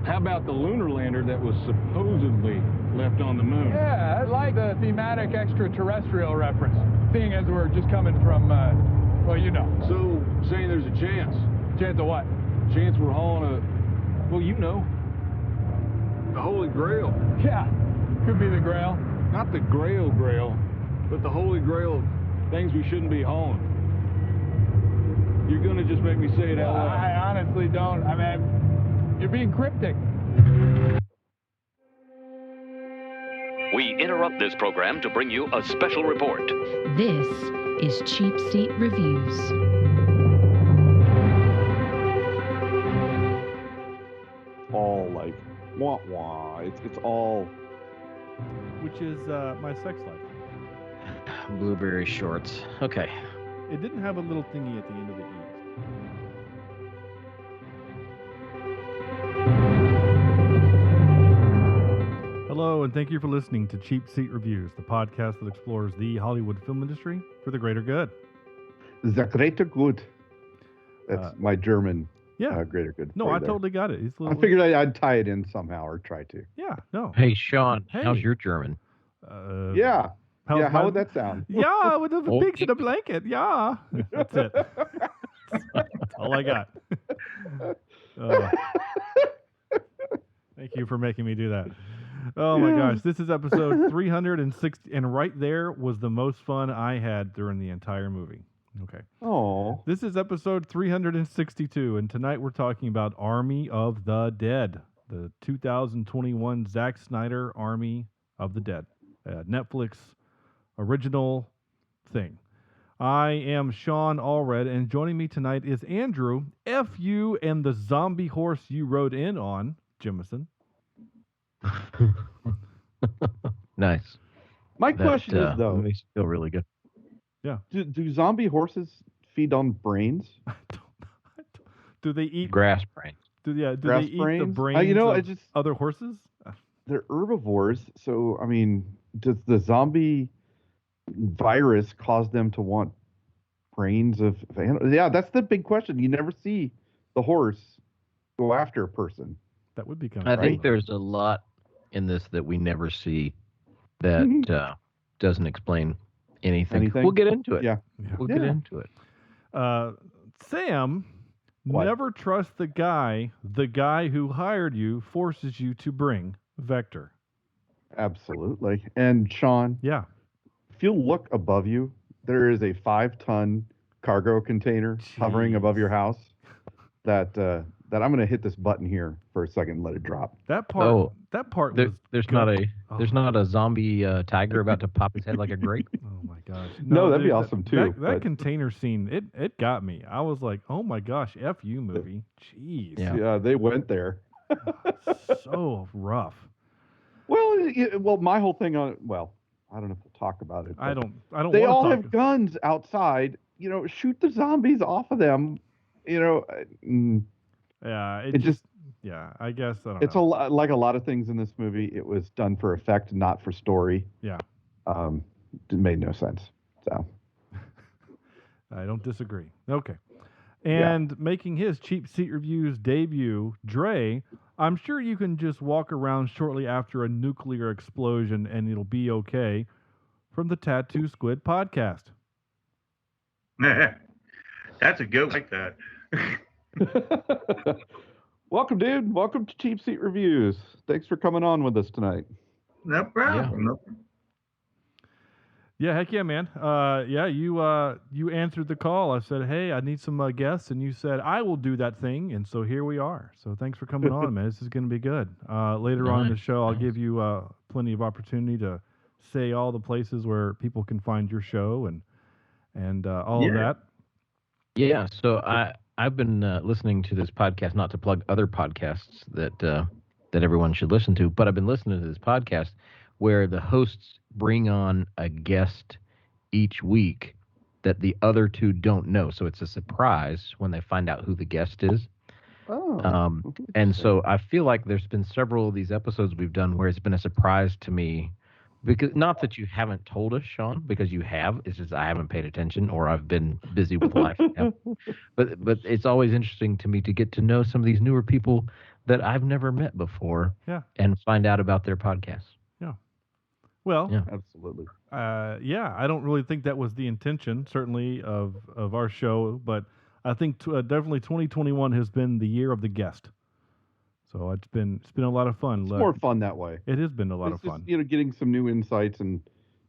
How about the lunar lander that was supposedly left on the moon? Yeah, I like the thematic extraterrestrial reference, seeing as we're just coming from, well, you know. So, saying there's a chance. Chance of what? Chance we're hauling well, you know, the Holy Grail. Yeah, could be the Grail. Not the Grail, but the Holy Grail of things we shouldn't be hauling. You're gonna just make me say it out loud. I honestly don't. I mean, you're being cryptic. We interrupt this program to bring you a special report. This is Cheapseat Reviews. All like wah wah. It's all. Which is my sex life. Blueberry shorts. Okay. It didn't have a little thingy at the end of the E. Hello, and thank you for listening to Cheapseat Reviews, the podcast that explores the Hollywood film industry for the greater good. The greater good. That's my German. Yeah. Greater good. No, I totally got it. I figured I'd tie it in somehow or try to. Yeah, no. Hey, Sean, how's your German? Yeah. How would that sound? Yeah, with the pigs in a blanket. Yeah. That's it. That's all I got. Thank you for making me do that. Oh my gosh, this is episode 360, and right there was the most fun I had during the entire movie. Okay. Oh. This is episode 362, and tonight we're talking about Army of the Dead, the 2021 Zack Snyder Army of the Dead, Netflix original thing. I am Sean Allred, and joining me tonight is Andrew, F you and the zombie horse you rode in on, Jimison. Nice. My question is, though, makes you feel really good. Yeah. Do zombie horses feed on brains? Do they eat grass brain? Do they grass eat brains? the brains of just, other horses? They're herbivores, so I mean, does the zombie virus cause them to want brains of animals? Yeah, that's the big question. You never see the horse go after a person. That would be kind of I think there's a lot in this that we never see that doesn't explain anything. We'll get into it. Yeah. We'll get into it. Sam, never trust the guy who hired you forces you to bring Vector. Absolutely. And Sean, yeah, if you look above you, there is a 5-ton cargo container hovering above your house that I'm going to hit this button here for a second and let it drop. That part there's not a zombie tiger about to pop his head like a grape. Oh my gosh. No, that'd be awesome too. That container scene, it got me. I was like, oh my gosh, F you movie. Jeez. Yeah, they went there. So rough. Well, my whole thing on I don't know if we'll talk about it. I don't. They all have guns outside. Shoot the zombies off of them. Yeah, it just. Yeah, I guess I don't know. It's like a lot of things in this movie. It was done for effect, not for story. Yeah. It made no sense. So. I don't disagree. Okay. And making his Cheapseat Reviews debut, Dray, I'm sure you can just walk around shortly after a nuclear explosion and it'll be okay, from the Tattoo Squid podcast. That's a good like that. Welcome, dude. Welcome to Cheapseat Reviews. Thanks for coming on with us tonight. No problem. Yeah, heck yeah, man. You answered the call. I said, hey, I need some guests, and you said, I will do that thing, and so here we are. So thanks for coming on, man. This is going to be good. Later on in the show, I'll give you plenty of opportunity to say all the places where people can find your show and all of that. Yeah, so I've been listening to this podcast, not to plug other podcasts that everyone should listen to, but I've been listening to this podcast where the hosts bring on a guest each week that the other two don't know. So it's a surprise when they find out who the guest is. And so I feel like there's been several of these episodes we've done where it's been a surprise to me. Because not that you haven't told us, Sean, because you have. It's just I haven't paid attention or I've been busy with life. But it's always interesting to me to get to know some of these newer people that I've never met before. Yeah. And find out about their podcasts. Yeah. Well, Yeah. Absolutely. yeah, I don't really think that was the intention, certainly, of our show, but I think definitely 2021 has been the year of the guest. So it's been a lot of fun. It's more fun that way. It has been a lot It's of fun. just, getting some new insights and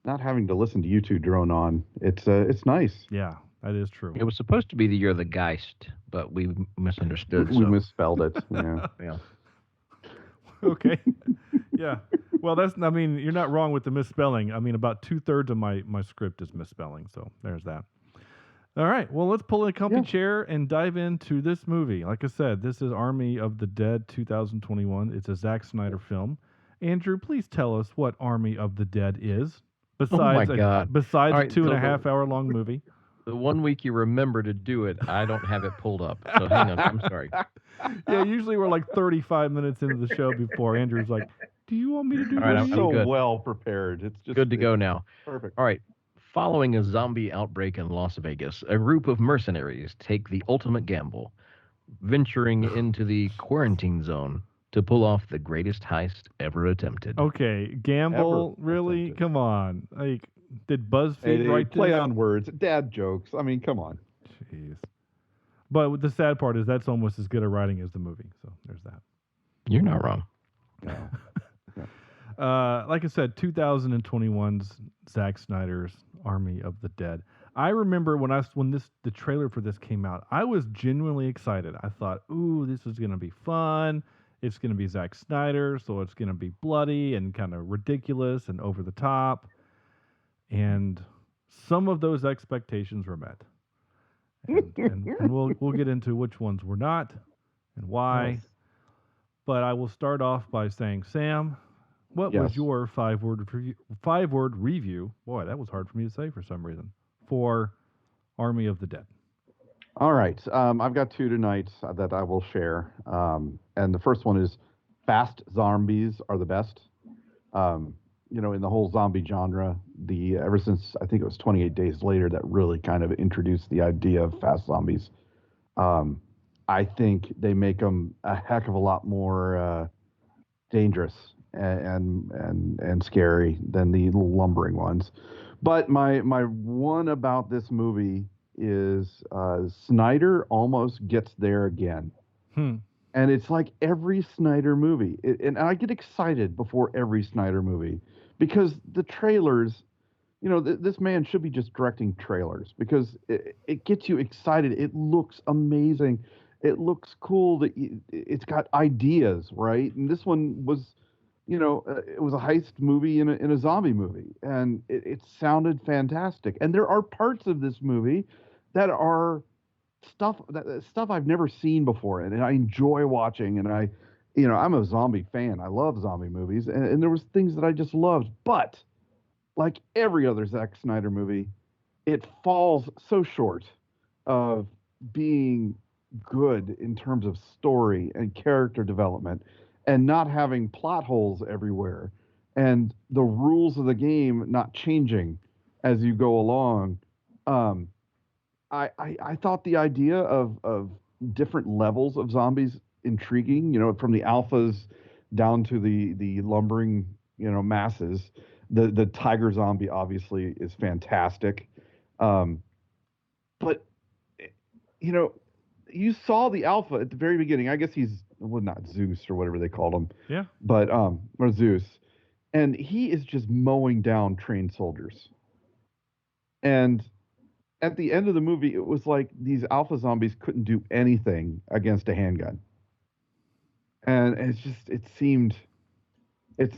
not having to listen to you two drone on. It's nice. Yeah, that is true. It was supposed to be the year of the Geist, but we misunderstood. We misspelled it. Yeah. Yeah. Okay. Yeah. Well, you're not wrong with the misspelling. I mean, about 2/3 of my script is misspelling. So there's that. All right. Well, let's pull in a comfy chair and dive into this movie. Like I said, this is Army of the Dead 2021. It's a Zack Snyder film. Andrew, please tell us what Army of the Dead is. Besides, my God. Besides All a right, 2.5 hour long movie. The one week you remember to do it, I don't have it pulled up. So hang on. I'm sorry. Yeah, usually we're like 35 minutes into the show before Andrew's like, do you want me to do All right, this? I'm so good. well prepared. It's just Good to go now. Perfect. All right. Following a zombie outbreak in Las Vegas, a group of mercenaries take the ultimate gamble, venturing into the quarantine zone to pull off the greatest heist ever attempted. Okay, gamble? Really? attempted. Come on. Like, did BuzzFeed Hey, write play this? on words, dad jokes. I mean, come on. Jeez. But the sad part is that's almost as good a writing as the movie. So there's that. You're not wrong. No. Like I said, 2021's Zack Snyder's Army of the Dead. I remember when the trailer for this came out, I was genuinely excited. I thought, ooh, this is going to be fun. It's going to be Zack Snyder, so it's going to be bloody and kind of ridiculous and over the top. And some of those expectations were met. And we'll get into which ones were not and why. Yes. But I will start off by saying, Sam, what was Yes. your five-word review? Boy, that was hard for me to say for some reason. For Army of the Dead. All right. I've got two tonight that I will share. And the first one is fast zombies are the best. In the whole zombie genre, ever since I think it was 28 Days Later that really kind of introduced the idea of fast zombies. I think they make them a heck of a lot more dangerous and scary than the lumbering ones. But my one about this movie is Snyder almost gets there again. And it's like every Snyder movie. And I get excited before every Snyder movie because the trailers, this man should be just directing trailers because it gets you excited. It looks amazing. It looks cool. It's got ideas, right? And this one was, it was a heist movie in a zombie movie. And it sounded fantastic. And there are parts of this movie that are stuff I've never seen before, and I enjoy watching. And I'm a zombie fan. I love zombie movies, and there was things that I just loved. But like every other Zack Snyder movie, it falls so short of being good in terms of story and character development, and not having plot holes everywhere, and the rules of the game not changing as you go along. I thought the idea of different levels of zombies intriguing, from the alphas down to the lumbering, masses. The tiger zombie obviously is fantastic. But, you saw the alpha at the very beginning. I guess he's, not Zeus or whatever they called him. Yeah. But, or Zeus. And he is just mowing down trained soldiers. And at the end of the movie, it was like these alpha zombies couldn't do anything against a handgun. And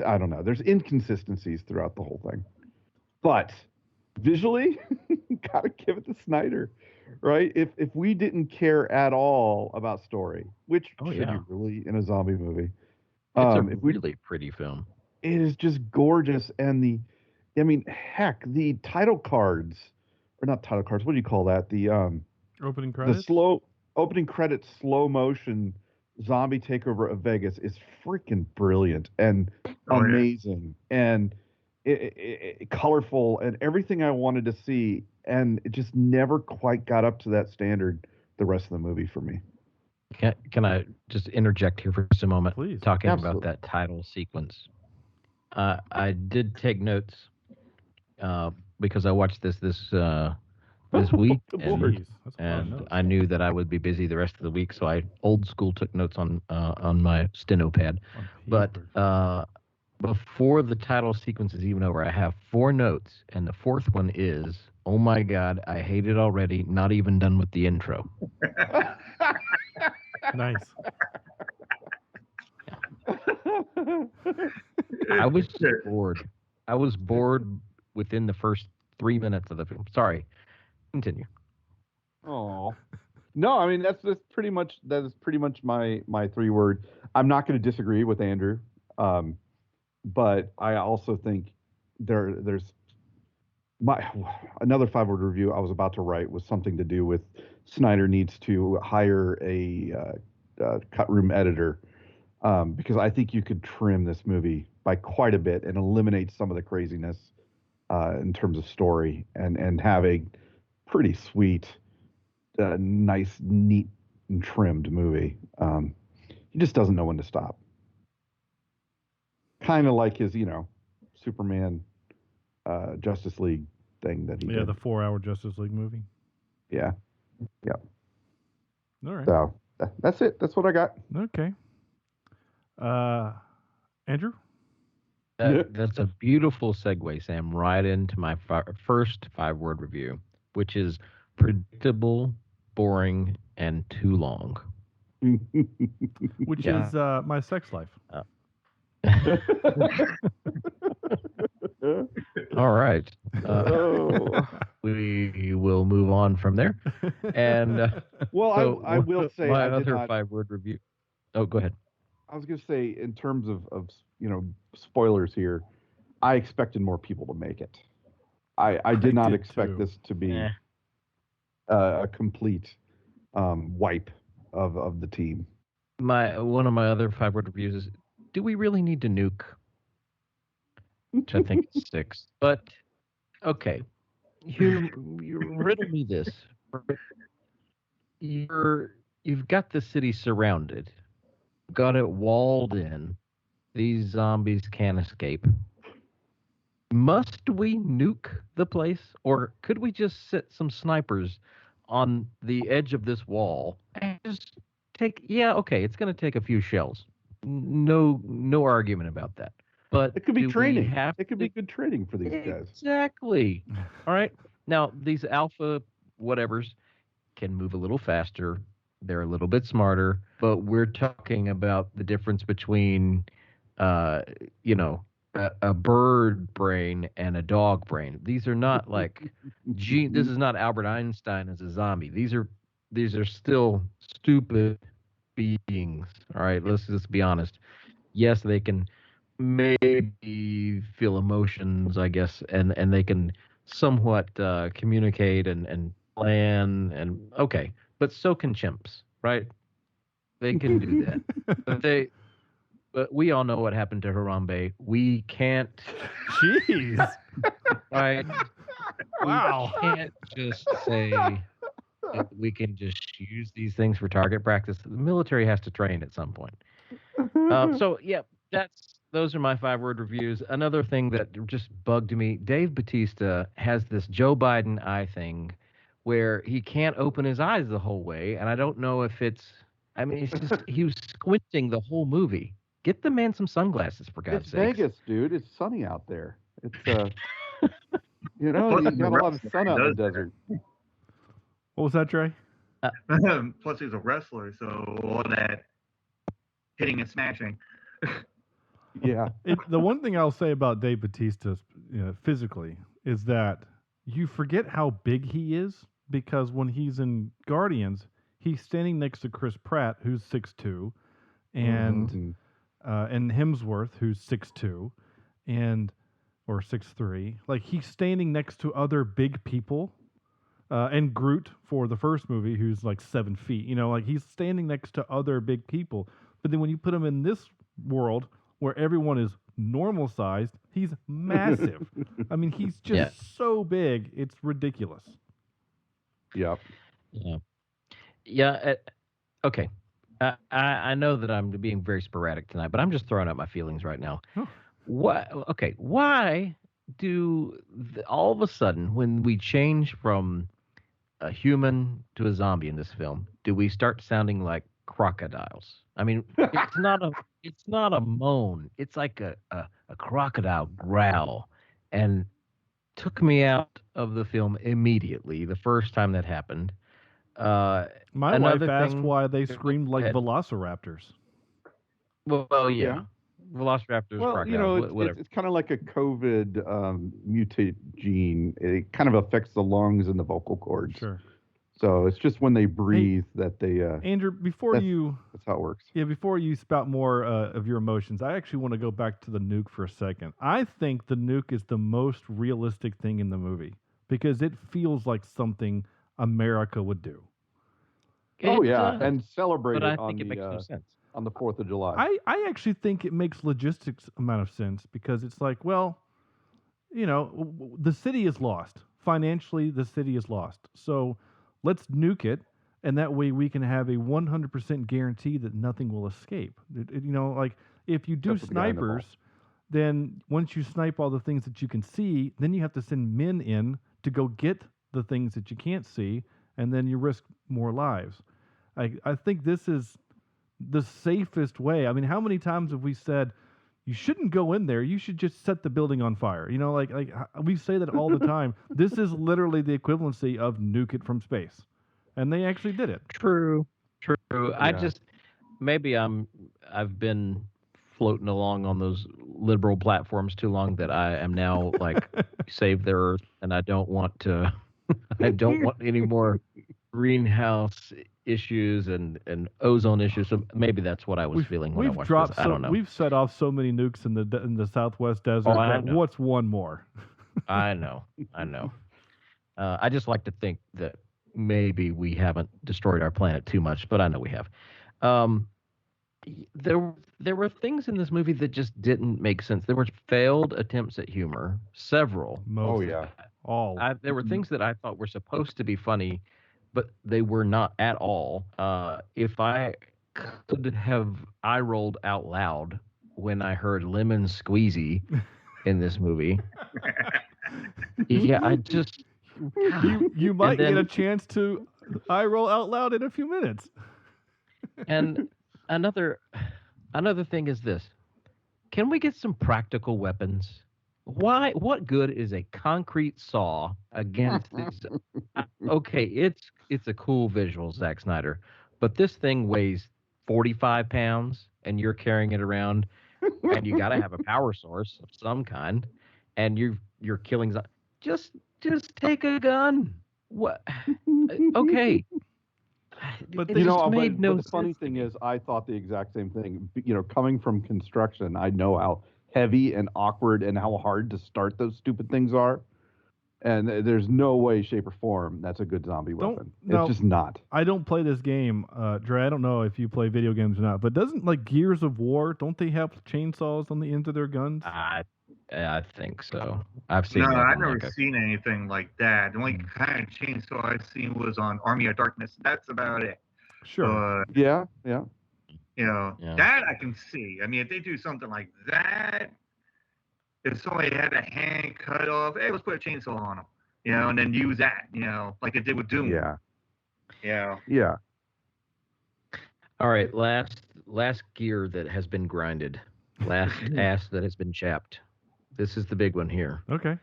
I don't know. There's inconsistencies throughout the whole thing. But visually, gotta give it to Snyder, right? If we didn't care at all about story, which should you really in a zombie movie? It's a really pretty film. It is just gorgeous. And heck, the title cards, or not title cards, what do you call that? The opening credits? The opening credits, slow motion zombie takeover of Vegas is freaking brilliant and amazing. And it colorful and everything I wanted to see. And it just never quite got up to that standard the rest of the movie for me. Can I just interject here for just a moment? Please. Talking Absolutely. about that title sequence. I did take notes because I watched this week, Good and, Lord. Jeez, that's a lot of and notes. I knew that I would be busy the rest of the week, so I old school took notes on my steno pad. On But paper. before the title sequence is even over, I have 4 notes, and the 4th one is, "Oh my God, I hate it already. Not even done with the intro." Nice. I was bored. I was bored within the first 3 minutes of the film. Sorry. Continue. Oh. No, I mean that is pretty much my 3-word. I'm not going to disagree with Andrew, but I also think there's another 5-word review I was about to write was something to do with Snyder needs to hire a cut room editor, because I think you could trim this movie by quite a bit and eliminate some of the craziness in terms of story and have a pretty sweet, nice, neat, and trimmed movie. He just doesn't know when to stop. Kind of like his, Superman, Justice League thing that he did. The 4-hour Justice League movie. Yeah. Yep. All right. So that's it. That's what I got. Okay. Andrew? That's a beautiful segue, Sam, right into my first 5-word review, which is predictable, boring, and too long. Which Yeah. is my sex life. All right. Oh. We will move on from there. And Well, so I will say my I did other not. 5-word review. Oh, go ahead. I was going to say, in terms of spoilers here, I expected more people to make it. I did not did expect too. this to be a complete wipe of the team. One of my other 5-word reviews is, do we really need to nuke? Which I think is 6. But okay, you riddle me this. You've got the city surrounded, got it walled in. These zombies can't escape. Must we nuke the place, or could we just sit some snipers on the edge of this wall and just take? Yeah, okay, it's going to take a few shells. No argument about that. But It could be do we training. have It could to- be good training for these guys. Exactly. All right. Now, these alpha whatevers can move a little faster. They're a little bit smarter, but we're talking about the difference between, a bird brain and a dog brain. These are not like, this is not Albert Einstein as a zombie. These are still stupid beings. All right. Let's just be honest. Yes, they can maybe feel emotions, I guess, and they can somewhat communicate and plan, and okay, but so can chimps, right? They can do that. But we all know what happened to Harambe. We can't, Jeez. right? Wow. We can't just say that we can just use these things for target practice. The military has to train at some point. So yeah, those are my 5-word reviews. Another thing that just bugged me, Dave Bautista has this Joe Biden eye thing where he can't open his eyes the whole way, and I don't know if it's just he was squinting the whole movie. Get the man some sunglasses, for God's It's sake. Vegas, dude. It's sunny out there. It's you got a lot of sun out in the desert. What was that, Dray? Plus, he's a wrestler, so all that hitting and smashing. Yeah. The one thing I'll say about Dave Bautista physically is that you forget how big he is, because when he's in Guardians, he's standing next to Chris Pratt, who's 6'2", and Hemsworth, who's 6'2", or 6'3". Like, he's standing next to other big people, and Groot for the first movie, who's like 7 feet. Like, he's standing next to other big people. But then when you put him in this world where everyone is normal sized, he's massive. I mean, he's just so big, it's ridiculous. Yep. Yeah. Okay. I know that I'm being very sporadic tonight, but I'm just throwing out my feelings right now. Oh. Okay, why do all of a sudden, when we change from a human to a zombie in this film, do we start sounding like crocodiles? I mean, it's not a moan. It's like a crocodile growl, and took me out of the film immediately the first time that happened. My wife Another asked thing- why they screamed like ahead. velociraptors. Well, yeah. Yeah. Velociraptors, Well, crocodiles, whatever. it's kind of like a COVID mutate gene. It kind of affects the lungs and the vocal cords. Sure. So it's just when they breathe that they. Andrew, before that's how it works. Yeah, before you spout more of your emotions, I actually want to go back to the nuke for a second. I think the nuke is the most realistic thing in the movie because it feels like something America would do. Oh yeah, and celebrate but I it on think it makes no the sense. on the 4th of July. I actually think it makes logistics amount of sense because it's like, well, the city is lost. Financially, the city is lost. So let's nuke it, and that way we can have a 100% guarantee that nothing will escape. Like if you do Except for the guy in the snipers, then once you snipe all the things that you can see, then you have to send men in to go get the things that you can't see, and then you risk more lives. I think this is the safest way. I mean, how many times have we said you shouldn't go in there? You should just set the building on fire. Like we say that all the time. This is literally the equivalency of nuke it from space, and they actually did it. True. I Yeah. just maybe I've been floating along on those liberal platforms too long that I am now like save the earth, and I don't want to. I don't want any more greenhouse issues and ozone issues. So maybe that's what I was feeling when I watched this. I don't know. We've set off so many nukes in the Southwest desert. I that know. What's one more? I know. I just like to think that maybe we haven't destroyed our planet too much, but I know we have. There were things in this movie that just didn't make sense. There were failed attempts at humor, several. Most. Oh yeah. All. There were things that I thought were supposed to be funny, but they were not at all. If I could have eye rolled out loud when I heard lemon squeezy in this movie, yeah, I just You might then- get a chance to eye roll out loud in a few minutes. And another thing is this: can we get some practical weapons? Why? What good is a concrete saw against these? Okay, it's a cool visual, Zack Snyder, but this thing weighs 45 pounds, and you're carrying it around, and you got to have a power source of some kind, and you're killing. Just take a gun. What? Okay. But It the- just made but no the funny sense to thing me. is, I thought the exact same thing. Coming from construction, I know how heavy and awkward and how hard to start those stupid things are. And there's no way, shape, or form that's a good zombie weapon. no. It's just not. I don't play this game, Dray. I don't know if you play video games or not, but doesn't like Gears of War? Don't they have chainsaws on the ends of their guns? I think so. I've seen. No, that I've on, never like, a- seen anything like that. The only kind of chainsaw I've seen was on Army of Darkness. That's about it. Sure. Yeah. You know, Yeah. that I can see. I mean, if they do something like that, if somebody had a hand cut off, hey, let's put a chainsaw on them, and then use that, like it did with Doom. Yeah. Yeah. Yeah. All right, last gear that has been grinded, last ass that has been chapped. This is the big one here. Okay.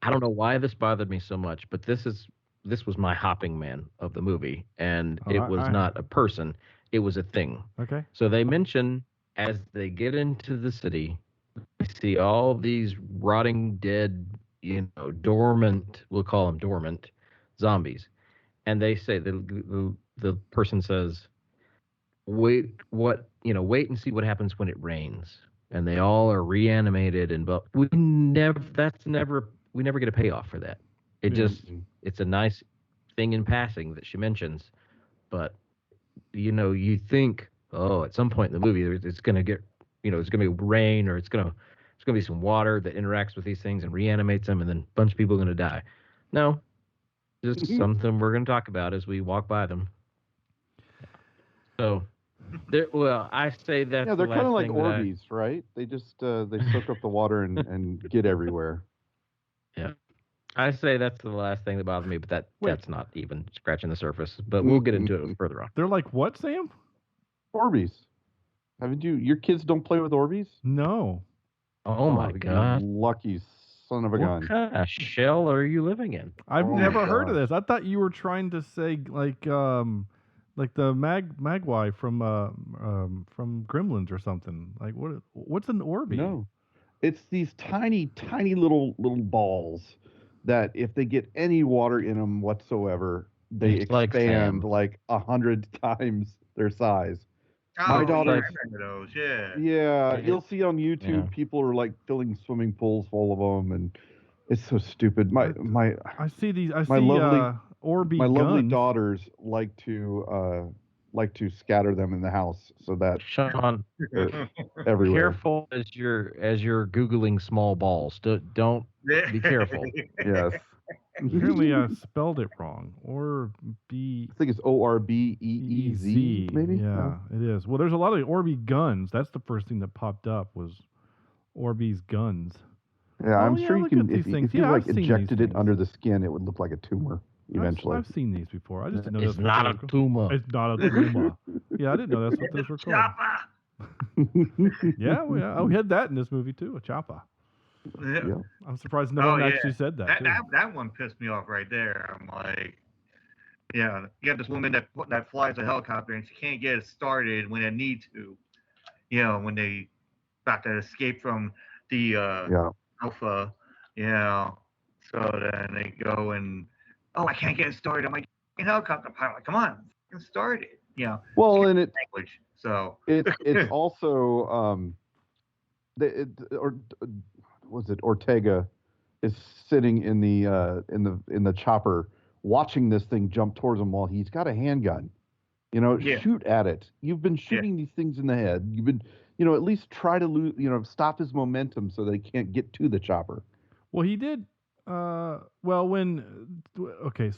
I don't know why this bothered me so much, but this was my hopping man of the movie, and Oh, it was not a person, it was a thing. Okay. So they mention as they get into the city, they see all these rotting, dead, dormant, we'll call them dormant, zombies. And they say, the person says, wait and see what happens when it rains. And they all are reanimated, but we never get a payoff for that. It's a nice thing in passing that she mentions, but you think, at some point in the movie it's going to get, it's going to be rain, or it's going to be some water that interacts with these things and reanimates them, and then a bunch of people are going to die. No, just something we're going to talk about as we walk by them. So Well, I say that's Yeah, they're the kind of last like thing that I- Orbeez, right? They just they soak up the water and get everywhere. Yeah. I say that's the last thing that bothers me, but Wait. that's not even scratching the surface. But we'll get into it further on. They're like what, Sam? Orbeez. Haven't you? Your kids don't play with Orbeez? No. Oh my you God. lucky son of a What gun. kind of shell are you living in? I've Oh my never heard of gosh. this. I thought you were trying to say like the Magwai from Gremlins or something. Like what's an Orbeez? No, it's these tiny little balls that if they get any water in them whatsoever, they It's like expand Sam. like 100 times their size. Oh, daughter- yeah, I remember those. Yeah. Yeah, Yeah. you'll see on YouTube Yeah. people are like filling swimming pools full of them, and it's so stupid. My I see these. I My see lovely- Orbeez my lovely guns. daughters like to scatter them in the house so that Sean, they're everywhere. careful as you're googling small balls. Don't Yeah. be careful. Yes. Apparently, I spelled it wrong. I think it's Orbeez, maybe. Yeah, it is. Well, there's a lot of Orbeez guns. That's the first thing that popped up was Orbeez guns. Yeah, I'm yeah, sure you look can. at these If things. you Yeah, like I've seen these injected it things. under the skin, it would look like a tumor eventually. I've seen these before. I just didn't know It's that's not what a they were tumor. It's not a tumor. Yeah, I didn't know that's what those were called. Chopper. Yeah, we had that in this movie too, a chopper. Yeah. Yeah. I'm surprised no one yeah. actually said that. too. That one pissed me off right there. I'm like, yeah, you got this woman that flies a helicopter and she can't get it started when it needs to. You know, when they about to escape from the Alpha. You know, so then they go and I can't get it started. I'm like, helicopter pilot, come on, get started. You know. Well, and it Language. So it's also was it Ortega is sitting in the chopper watching this thing jump towards him while he's got a handgun. You know, Yeah. shoot at it. You've been shooting these things in the head. You've been, at least try to stop his momentum so they can't get to the chopper. Well, he did. So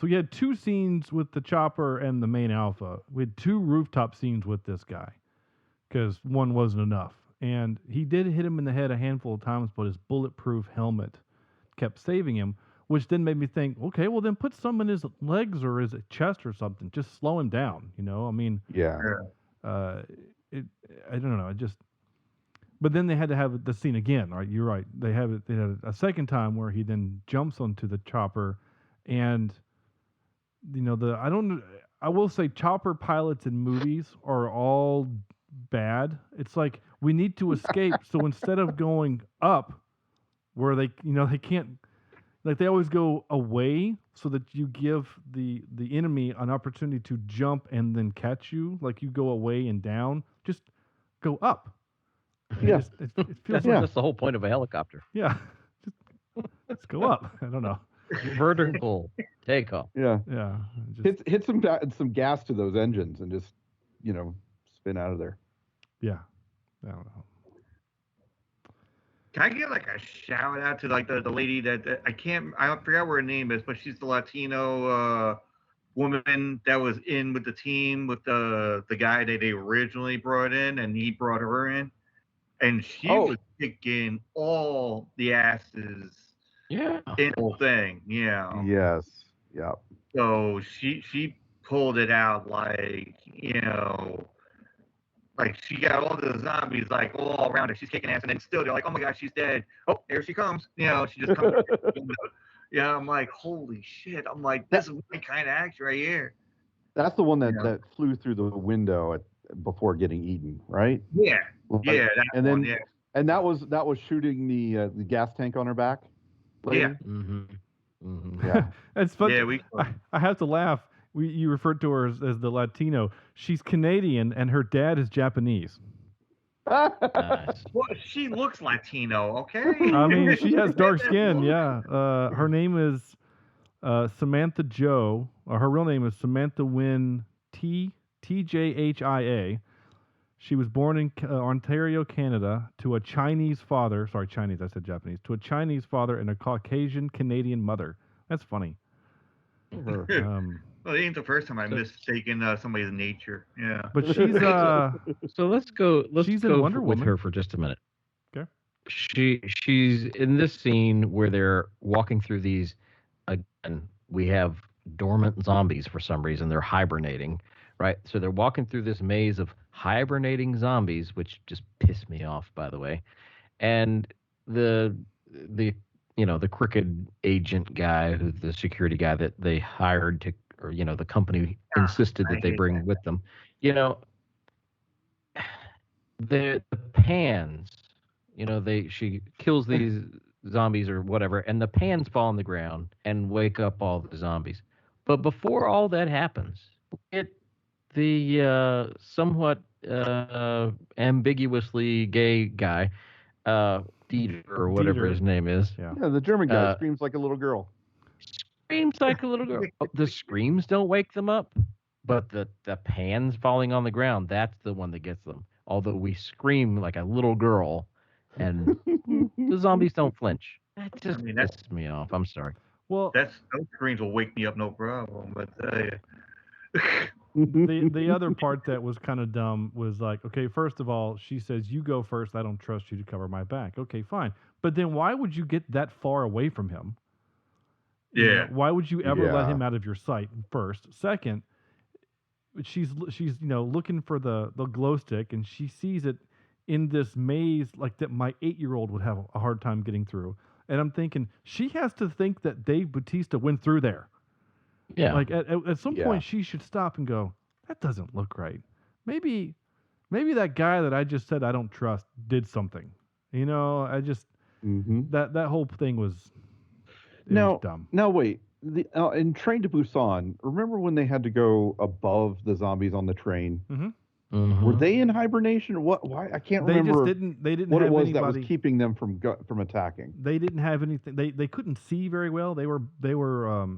we had two scenes with the chopper and the main alpha. We had two rooftop scenes with this guy because one wasn't enough. And he did hit him in the head a handful of times, but his bulletproof helmet kept saving him, which then made me think, okay, well then put some in his legs or his chest or something. Just slow him down, I mean, Yeah. I don't know. But then they had to have the scene again, right? You're right. They had a second time where he then jumps onto the chopper, and I will say chopper pilots in movies are all bad. It's like we need to escape, so instead of going up, where they can't, like they always go away, so that you give the enemy an opportunity to jump and then catch you. Like you go away and down, just go up. Yeah. It feels That's the whole point of a helicopter. yeah. Let's go up. I don't know. Vertical takeoff. Yeah. Yeah. Just, Hit some gas to those engines and just spin out of there. yeah. I don't know. can I get like a shout out to like the lady that I forgot what her name is, but she's the Latino woman that was in with the team with the guy that they originally brought in, and he brought her in, and she was kicking all the asses Yeah. in the whole thing. Yeah. Yes. Yeah. So she pulled it out like like she got all the zombies like all around her. She's kicking ass, and then still they're like, "Oh my God, she's dead! Oh, there she comes!" She just comes. Yeah, I'm like, holy shit! I'm like, this is my kind of action right here. That's the one that flew through the window before getting eaten, right? Yeah, Like, yeah, and one, then yeah. and that was shooting the gas tank on her back. lady? Yeah. Mm-hmm. Mm-hmm. Yeah. It's funny. Yeah, I have to laugh. You referred to her as the Latino. She's Canadian, and her dad is Japanese. Nice. Well, she looks Latino, okay? I mean, she has dark skin. Yeah. Her name is Samantha Jo. Her real name is Samantha Wynn TJHIA. She was born in Ontario, Canada, to a Chinese father. Sorry, Chinese. I said Japanese. To a Chinese father and a Caucasian Canadian mother. That's funny. Well, it ain't the first time I mistaken somebody's nature. Yeah. But she's So let's go. Let's She's in go Wonder with Woman. her for just a minute. Okay. She's in this scene where they're walking through these. Again, we have dormant zombies for some reason. They're hibernating, right? So they're walking through this maze of hibernating zombies, which just piss me off, by the way. And the the crooked agent guy, who's the security guy that they hired to, or the company insisted that they bring with them. The pans, she kills these zombies or whatever, and the pans fall on the ground and wake up all the zombies. But before all that happens, it the somewhat ambiguously gay guy, Dieter or whatever Dieter. his name is, Yeah. Yeah, the German guy screams like a little girl. screams like a little girl. Oh, the screams don't wake them up, but the pans falling on the ground, that's the one that gets them. Although we scream like a little girl, and the zombies don't flinch. That just pisses me off. I'm sorry. Well, those screams will wake me up, no problem. But the other part that was kind of dumb was like, okay, first of all, she says, you go first. I don't trust you to cover my back. Okay, fine. But then why would you get that far away from him? Yeah. Why would you ever let him out of your sight? First, second, she's looking for the glow stick, and she sees it in this maze like that my 8-year-old would have a hard time getting through. And I'm thinking she has to think that Dave Bautista went through there. Yeah. Like at some point she should stop and go, that doesn't look right. Maybe that guy that I just said I don't trust did something. I just that whole thing was dumb. Now wait, in Train to Busan, remember when they had to go above the zombies on the train? Mm-hmm. Mm-hmm. Were they in hibernation or what? Why I can't remember. They didn't what have it was anybody, that was keeping them from attacking. They didn't have anything. They couldn't see very well. They were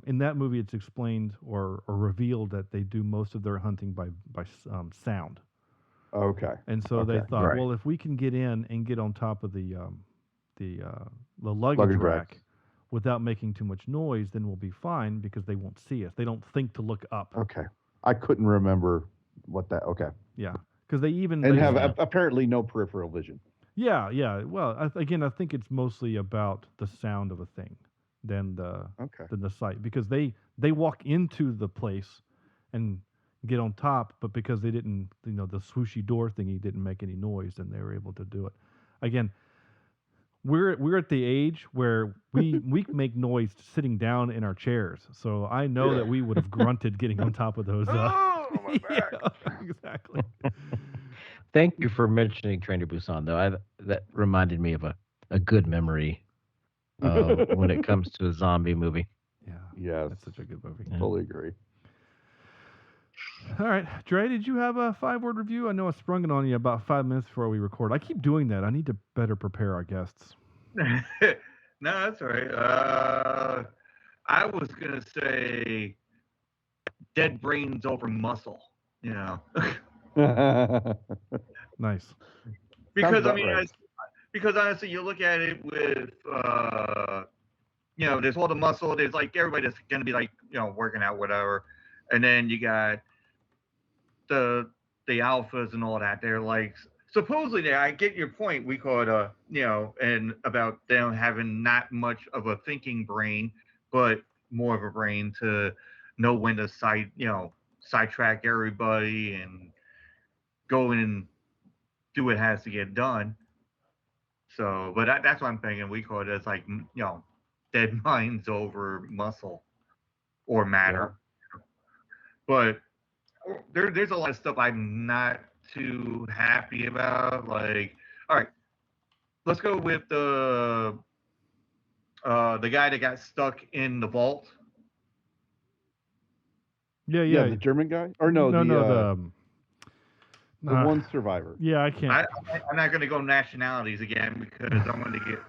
in that movie. It's explained or revealed that they do most of their hunting by sound. Okay. And so they thought, well, if we can get in and get on top of the luggage rack without making too much noise, then we'll be fine because they won't see us. They don't think to look up. Okay. I couldn't remember what that. Okay. Yeah, because they have apparently no peripheral vision. Yeah. Well, I think it's mostly about the sound of a thing than the sight, because they walk into the place and get on top, but because they didn't, the swooshy door thingy didn't make any noise, then they were able to do it. Again, we're at the age where we make noise sitting down in our chairs, so I know that we would have grunted getting on top of those. Oh, my back. Yeah, exactly. Thank you for mentioning Train to Busan, though. That reminded me of a good memory when it comes to a zombie movie. Yeah. Yes. That's such a good movie. Yeah. Totally agree. All right. Dre, did you have a 5-word review? I know I sprung it on you about 5 minutes before we record. I keep doing that. I need to better prepare our guests. No, that's all right. I was going to say dead brains over muscle, Nice. Because, because honestly, you look at it with, there's all the muscle. There's like everybody that's going to be like, working out, whatever. And then you got the alphas and all that. They're like, supposedly, I get your point. We call it and about them having not much of a thinking brain, but more of a brain to know when to sidetrack everybody and go in and do what has to get done. So, but that's what I'm thinking. We call it as like, dead minds over muscle or matter. Yeah. But there's a lot of stuff I'm not too happy about. Like, all right, let's go with the guy that got stuck in the vault. Yeah, the German guy, or the one survivor. Yeah, I can't. I'm not going to go nationalities again because I want to get.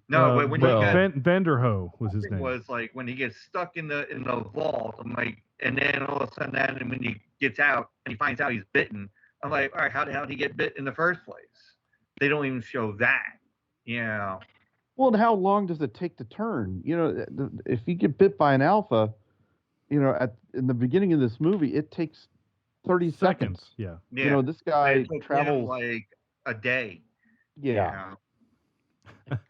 But when Vanderhoof was his name. Was like when he gets stuck in the vault. I'm like, and then all of a sudden, when he gets out and he finds out he's bitten, I'm like, all right, how the hell did he get bit in the first place? They don't even show that, Well, and how long does it take to turn? If you get bit by an alpha, in the beginning of this movie, it takes 30 seconds. Yeah. Yeah. This guy It took him, travels like a day. Yeah.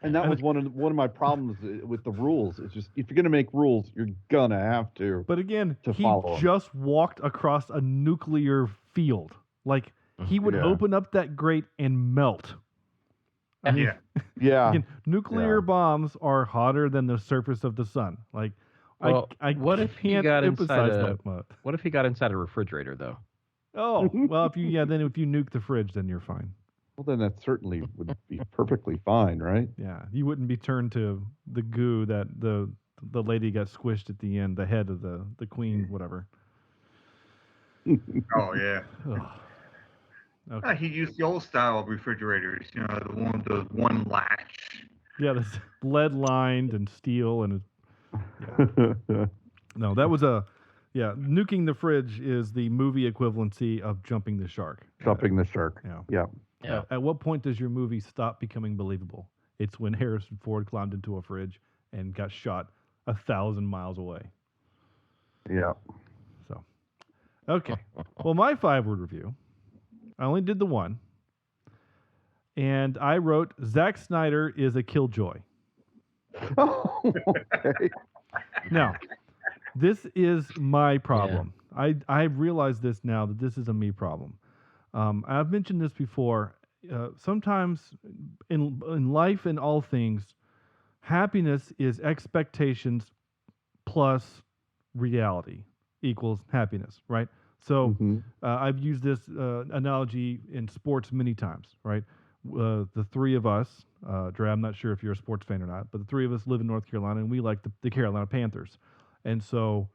And that was one of my problems with the rules. It's just if you're gonna make rules, you're gonna have to. But again, he follow 'em. just walked across a nuclear field. Like he would open up that grate and melt. I mean, Yeah. again, nuclear bombs are hotter than the surface of the sun. Like, Well, I what if he can't got inside emphasize a that much. What if he got inside a refrigerator though? Oh, well, if you nuke the fridge, then you're fine. Well, then that certainly would be perfectly fine, right? Yeah, you wouldn't be turned to the goo that the lady got squished at the end, the head of the queen, whatever. Oh yeah. Okay. He used the old style of refrigerators, the one latch. Yeah, this lead lined and steel and no, that was nuking the fridge is the movie equivalency of jumping the shark. Jumping the shark. Yeah. Yeah. At what point does your movie stop becoming believable? It's when Harrison Ford climbed into a fridge and got shot 1,000 miles away. Yeah. So, okay. Well, my 5-word review, I only did the one, and I wrote Zack Snyder is a killjoy. Oh, okay. Now, this is my problem. Yeah. I realize this now that this is a me problem. I've mentioned this before. Sometimes in life and all things, happiness is expectations plus reality equals happiness, right? So I've used this analogy in sports many times, right? The three of us, Dray, I'm not sure if you're a sports fan or not, but the three of us live in North Carolina and we like the Carolina Panthers. And so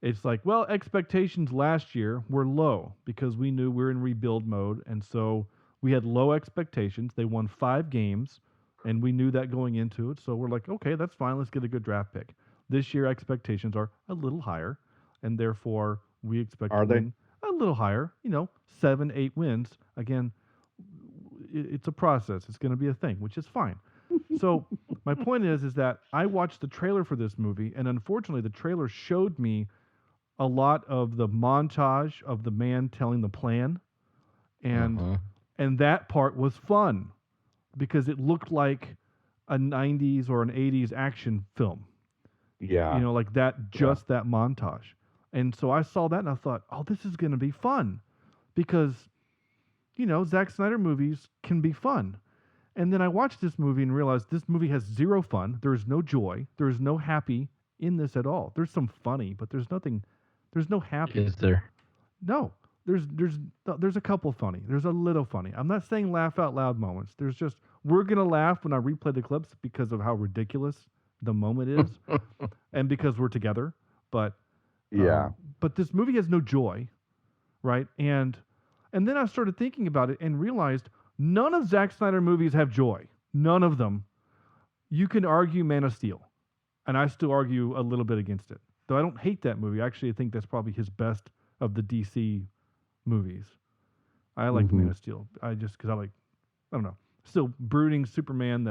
it's like, well, expectations last year were low because we knew we were in rebuild mode. And so we had low expectations. They won 5 games, and we knew that going into it. So we're like, okay, that's fine. Let's get a good draft pick. This year, expectations are a little higher, and therefore we expect to win a little higher, 7, 8 wins. Again, it's a process. It's going to be a thing, which is fine. So my point is that I watched the trailer for this movie, and unfortunately, the trailer showed me a lot of the montage of the man telling the plan, and that part was fun because it looked like a 90s or an 80s action film. Yeah. Like that montage. And so I saw that and I thought, oh, this is going to be fun because, Zack Snyder movies can be fun. And then I watched this movie and realized this movie has zero fun. There is no joy. There is no happy in this at all. There's some funny, but there's no happy. Is there? No. There's a couple funny. There's a little funny. I'm not saying laugh out loud moments. There's just, we're going to laugh when I replay the clips because of how ridiculous the moment is and because we're together. But but this movie has no joy, right? And then I started thinking about it and realized none of Zack Snyder movies have joy. None of them. You can argue Man of Steel, and I still argue a little bit against it. Though I don't hate that movie. Actually, I think that's probably his best of the DC movies. I like Man of Steel. Because I don't know. Still, brooding Superman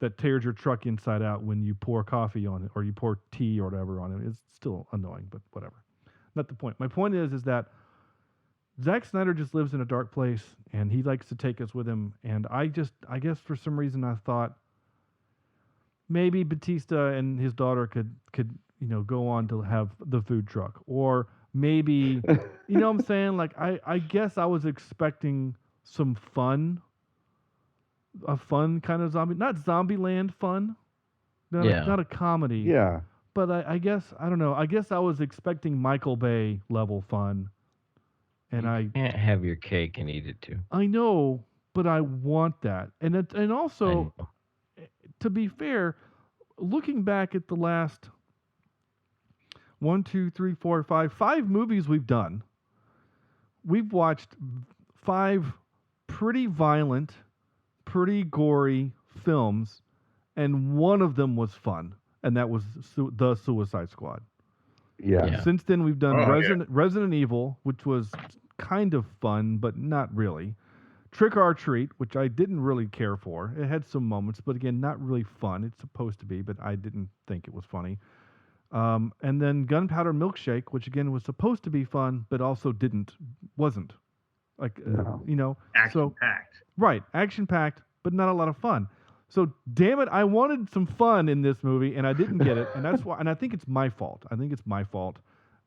that tears your truck inside out when you pour coffee on it or you pour tea or whatever on it is still annoying, but whatever. Not the point. My point is that Zack Snyder just lives in a dark place, and he likes to take us with him. And I guess for some reason I thought maybe Batista and his daughter could go on to have the food truck, or maybe what I'm saying? Like I guess I was expecting some fun, a fun kind of zombie, not Zombieland fun, not a comedy. Yeah. But I guess I don't know. I guess I was expecting Michael Bay level fun. And I can't have your cake and eat it too. I know, but I want that. And also, to be fair, looking back at the last 5 movies we've done, we've watched 5 pretty violent, pretty gory films, and one of them was fun, and that was The Suicide Squad. Yeah. Since then, we've done Resident Evil, which was kind of fun, but not really. Trick or Treat, which I didn't really care for. It had some moments, but again, not really fun. It's supposed to be, but I didn't think it was funny. And then Gunpowder Milkshake, which again was supposed to be fun, but also wasn't. Like, Action packed. Right, action packed, but not a lot of fun. So damn it, I wanted some fun in this movie, and I didn't get it, and that's why. And I think it's my fault.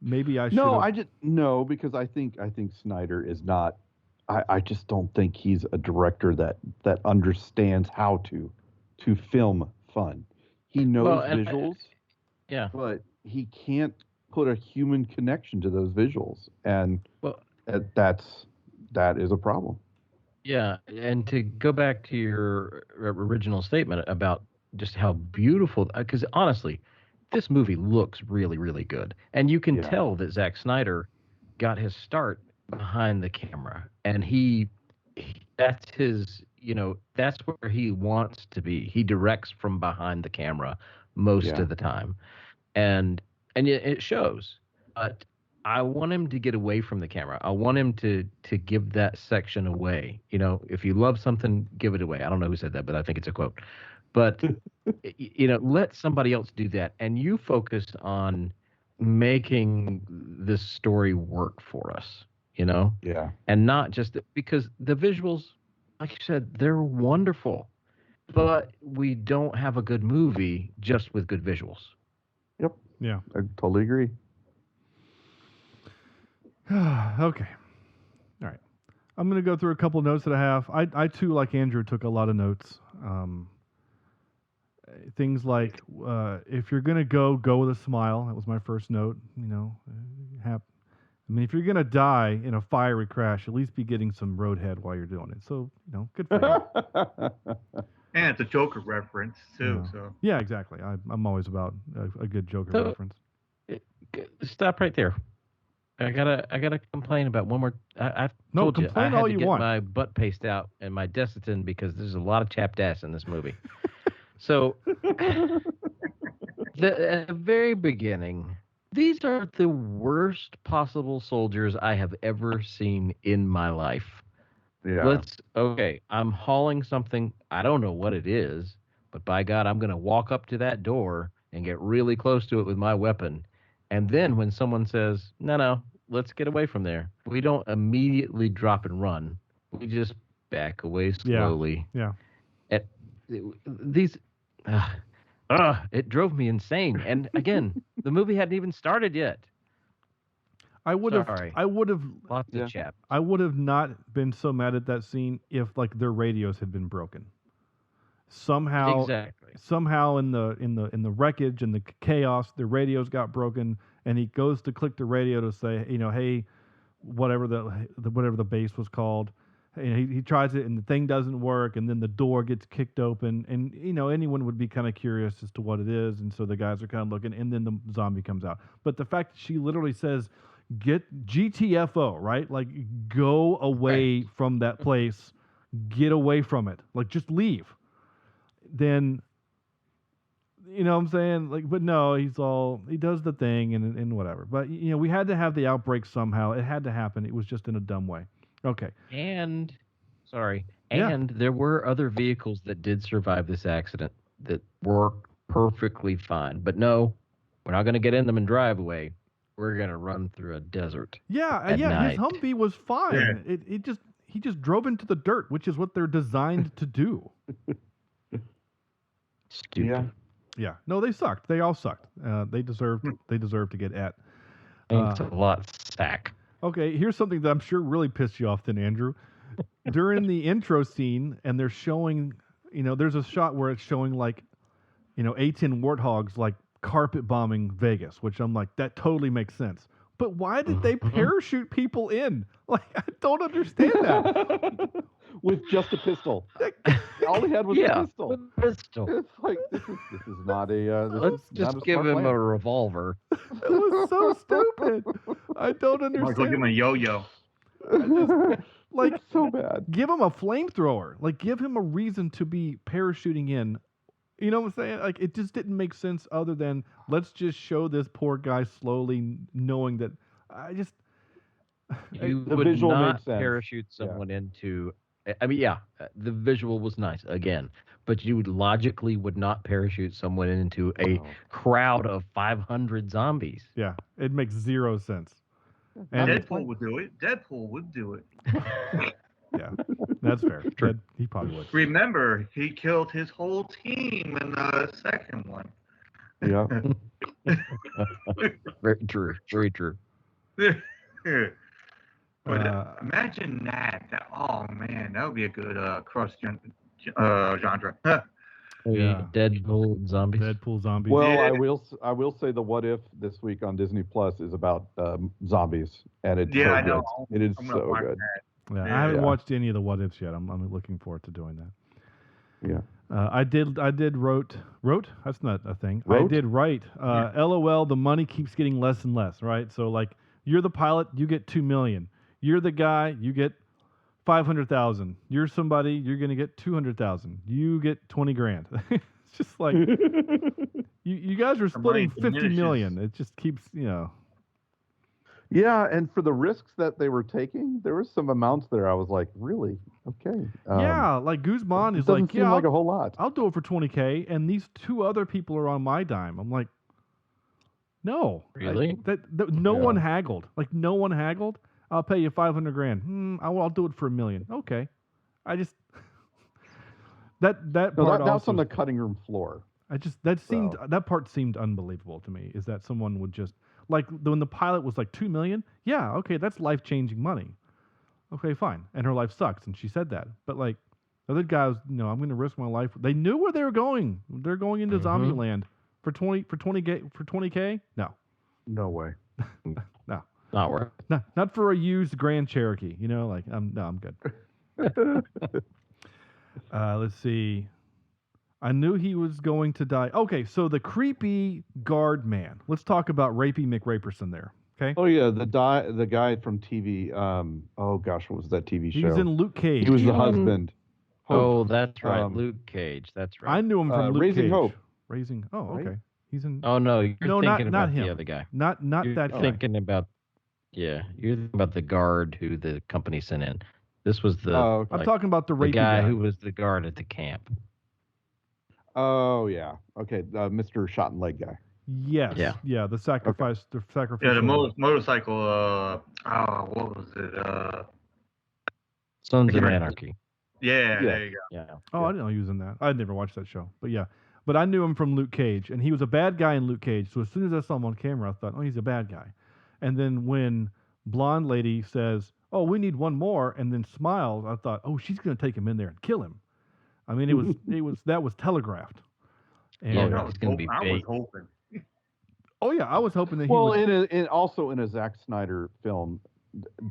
Maybe I should. No, because I think Snyder is not. I just don't think he's a director that understands how to film fun. He knows visuals, but he can't put a human connection to those visuals, and that is a problem. Yeah, and to go back to your original statement about just how beautiful, because honestly, this movie looks really, really good, and you can tell that Zack Snyder got his start behind the camera, and that's his, that's where he wants to be. He directs from behind the camera most of the time, and it shows. But I want him to get away from the camera. I want him to give that section away. If you love something, give it away. I don't know who said that, but I think it's a quote. But let somebody else do that, and you focus on making this story work for us. And not just because the visuals, like you said, they're wonderful, but we don't have a good movie just with good visuals. Yep. Yeah. I totally agree. Okay. All right. I'm going to go through a couple notes that I have. I too, like Andrew, took a lot of notes. Things like, if you're going to go with a smile. That was my first note. If you're going to die in a fiery crash, at least be getting some roadhead while you're doing it. So, good for you. And it's a Joker reference, too. Yeah. So yeah, exactly. I'm always about a good Joker reference. Stop right there. I gotta complain about one more. I've told you I had to get my butt paste out and my Desitin because there's a lot of chapped ass in this movie. So, at the very beginning, these are the worst possible soldiers I have ever seen in my life. Yeah. I'm hauling something. I don't know what it is, but by God, I'm going to walk up to that door and get really close to it with my weapon. And then when someone says, no, let's get away from there, we don't immediately drop and run. We just back away slowly. Yeah. It drove me insane. And again, the movie hadn't even started yet. I would have lots of chat. I would have not been so mad at that scene if their radios had been broken. Somehow in the wreckage and the chaos, the radios got broken, and he goes to click the radio to say, hey, whatever the base was called, and he tries it and the thing doesn't work, and then the door gets kicked open, and anyone would be kind of curious as to what it is, and so the guys are kind of looking, and then the zombie comes out. But the fact that she literally says, get GTFO, right? Like, go away from that place, get away from it, like just leave. Then, what I'm saying? Like, but no, he does the thing and whatever. But, we had to have the outbreak somehow. It had to happen. It was just in a dumb way. Okay. And there were other vehicles that did survive this accident that worked perfectly fine. But no, we're not going to get in them and drive away. We're going to run through a desert. Yeah, night. His Humvee was fine. Yeah. He just drove into the dirt, which is what they're designed to do. Stupid. Yeah. No, they sucked. They all sucked. They deserved to get at. Thanks a lot, Sack. Okay, here's something that I'm sure really pissed you off then, Andrew. During the intro scene, and they're showing, there's a shot where it's showing A-10 warthogs carpet bombing Vegas, which I'm like, that totally makes sense. But why did they parachute people in? I don't understand that. With just a pistol. All he had was a pistol. With a pistol. It's like, this is not a... Let's just give him a revolver. It was so stupid. I don't understand. Or go give him a yo-yo. It's so bad. Give him a flamethrower. Give him a reason to be parachuting in. You know what I'm saying? It just didn't make sense other than let's just show this poor guy slowly knowing that You would not parachute someone into I mean, yeah, the visual was nice again, but you logically would not parachute someone into a crowd of 500 zombies. Yeah, it makes zero sense. And Deadpool would do it. Deadpool would do it. yeah, that's fair. True. He probably would. Remember, he killed his whole team in the second one. Yeah. Very true. Very true. But imagine that. Oh man, that would be a good cross genre. Yeah. Deadpool zombies. Deadpool zombies. Well, Yeah. I will say the What If this week on Disney Plus is about zombies, and it's Yeah, so I know. good. It is I'm gonna so watch good. that. Yeah, I haven't Yeah. watched any of the what ifs yet. I'm looking forward to doing that. Yeah. I did wrote. That's not a thing. I Wrote? did write. LOL. The money keeps getting less and less. Right. So like, you're the pilot, you get $2 million. You're the guy, you get 500,000. You're somebody, you're gonna get 200,000. You get 20 grand. It's just like you guys are splitting 50 million. It just keeps, Yeah, and for the risks that they were taking, there was some amounts there. I was like, really? Okay. Yeah, like Guzman it is doesn't like, seem yeah, like a whole lot. I'll do it for 20K, and these two other people are on my dime. I'm like, no, Really? No Yeah. one haggled. Like no one haggled. I'll pay you 500 grand. I'll do it for $1 million. Okay, I just that No, part that's also. on the cutting room floor. That part seemed unbelievable to me. Is that someone would just like when the pilot was like $2 million? Yeah, okay, that's life changing money. Okay, fine, and her life sucks, and she said that. But like the other guys, I'm going to risk my life. They knew where they were going. They're going into Zombieland for 20K. No, No way. no, Not worth. not for a used Grand Cherokee. I'm good. Let's see. I knew he was going to die. Okay, so the creepy guard man. Let's talk about Rapey McRaperson there. Okay. Oh yeah, the guy from TV. Oh gosh, what was that TV show? He was in Luke Cage. He was the husband. Oh, that's right. Um, Luke Cage. That's right. I knew him from Luke Raising Cage. Hope. Raising. Oh, okay. Right? He's in. Oh no, you're No, thinking not about him. the other guy. Not You're that guy. thinking about. Yeah, you're thinking about the guard who the company sent in. This was the. Oh, okay. I'm talking about the the rapey guy who was the guard at the camp. Oh yeah. Okay, Mr. Shot and Leg guy. Yes. Yeah. Yeah. The sacrifice. The sacrifice. Yeah, the motorcycle. What was it? Sons of Yeah. Anarchy. Yeah, Yeah. there you go. Yeah. Oh, I didn't know he was in that. I'd never watched that show, but yeah. But I knew him from Luke Cage, and he was a bad guy in Luke Cage. So as soon as I saw him on camera, I thought, oh, he's a bad guy. And then when blonde lady says, oh, we need one more, and then smiles, I thought, oh, she's going to take him in there and kill him. I mean, that was telegraphed. And, Yeah, it's gonna be I was bait. hoping. oh yeah, I was hoping that he Well, would. also in a Zack Snyder film,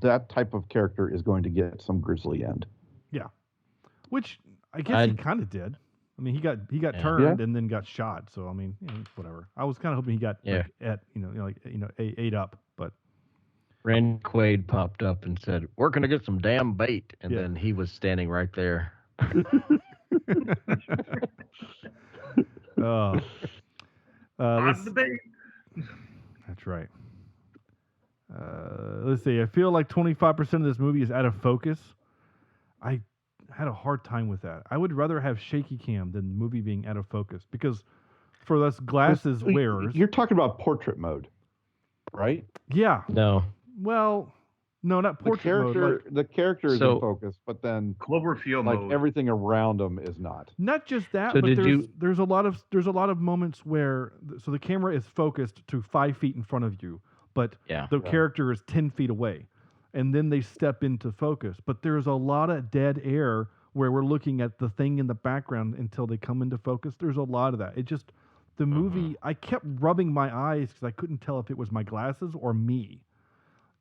that type of character is going to get some grisly end. Which I guess he kind of did. I mean, he got Yeah. turned and then got shot. So I mean, whatever. I was kind of hoping he got ate up, but Randy Quaid popped up and said, "We're gonna get some damn bait," and Yeah. then he was standing right there. on On the bait. That's right. Let's see. I feel like 25% of this movie is out of focus. I had a hard time with that. I would rather have shaky cam than the movie being out of focus because for us glasses wearers. You're talking about portrait mode, right? Yeah. No, Well, no, not portrait mode. The character is So- in focus, but then Cloverfield like mode. everything around him is not. Not just that, So but did there's a lot of moments where so the camera is focused to 5 feet in front of you, but yeah. the character is 10 feet away, and then they step into focus. But there's a lot of dead air where we're looking at the thing in the background until they come into focus. There's a lot of that. It just the movie. I kept rubbing my eyes because I couldn't tell if it was my glasses or me,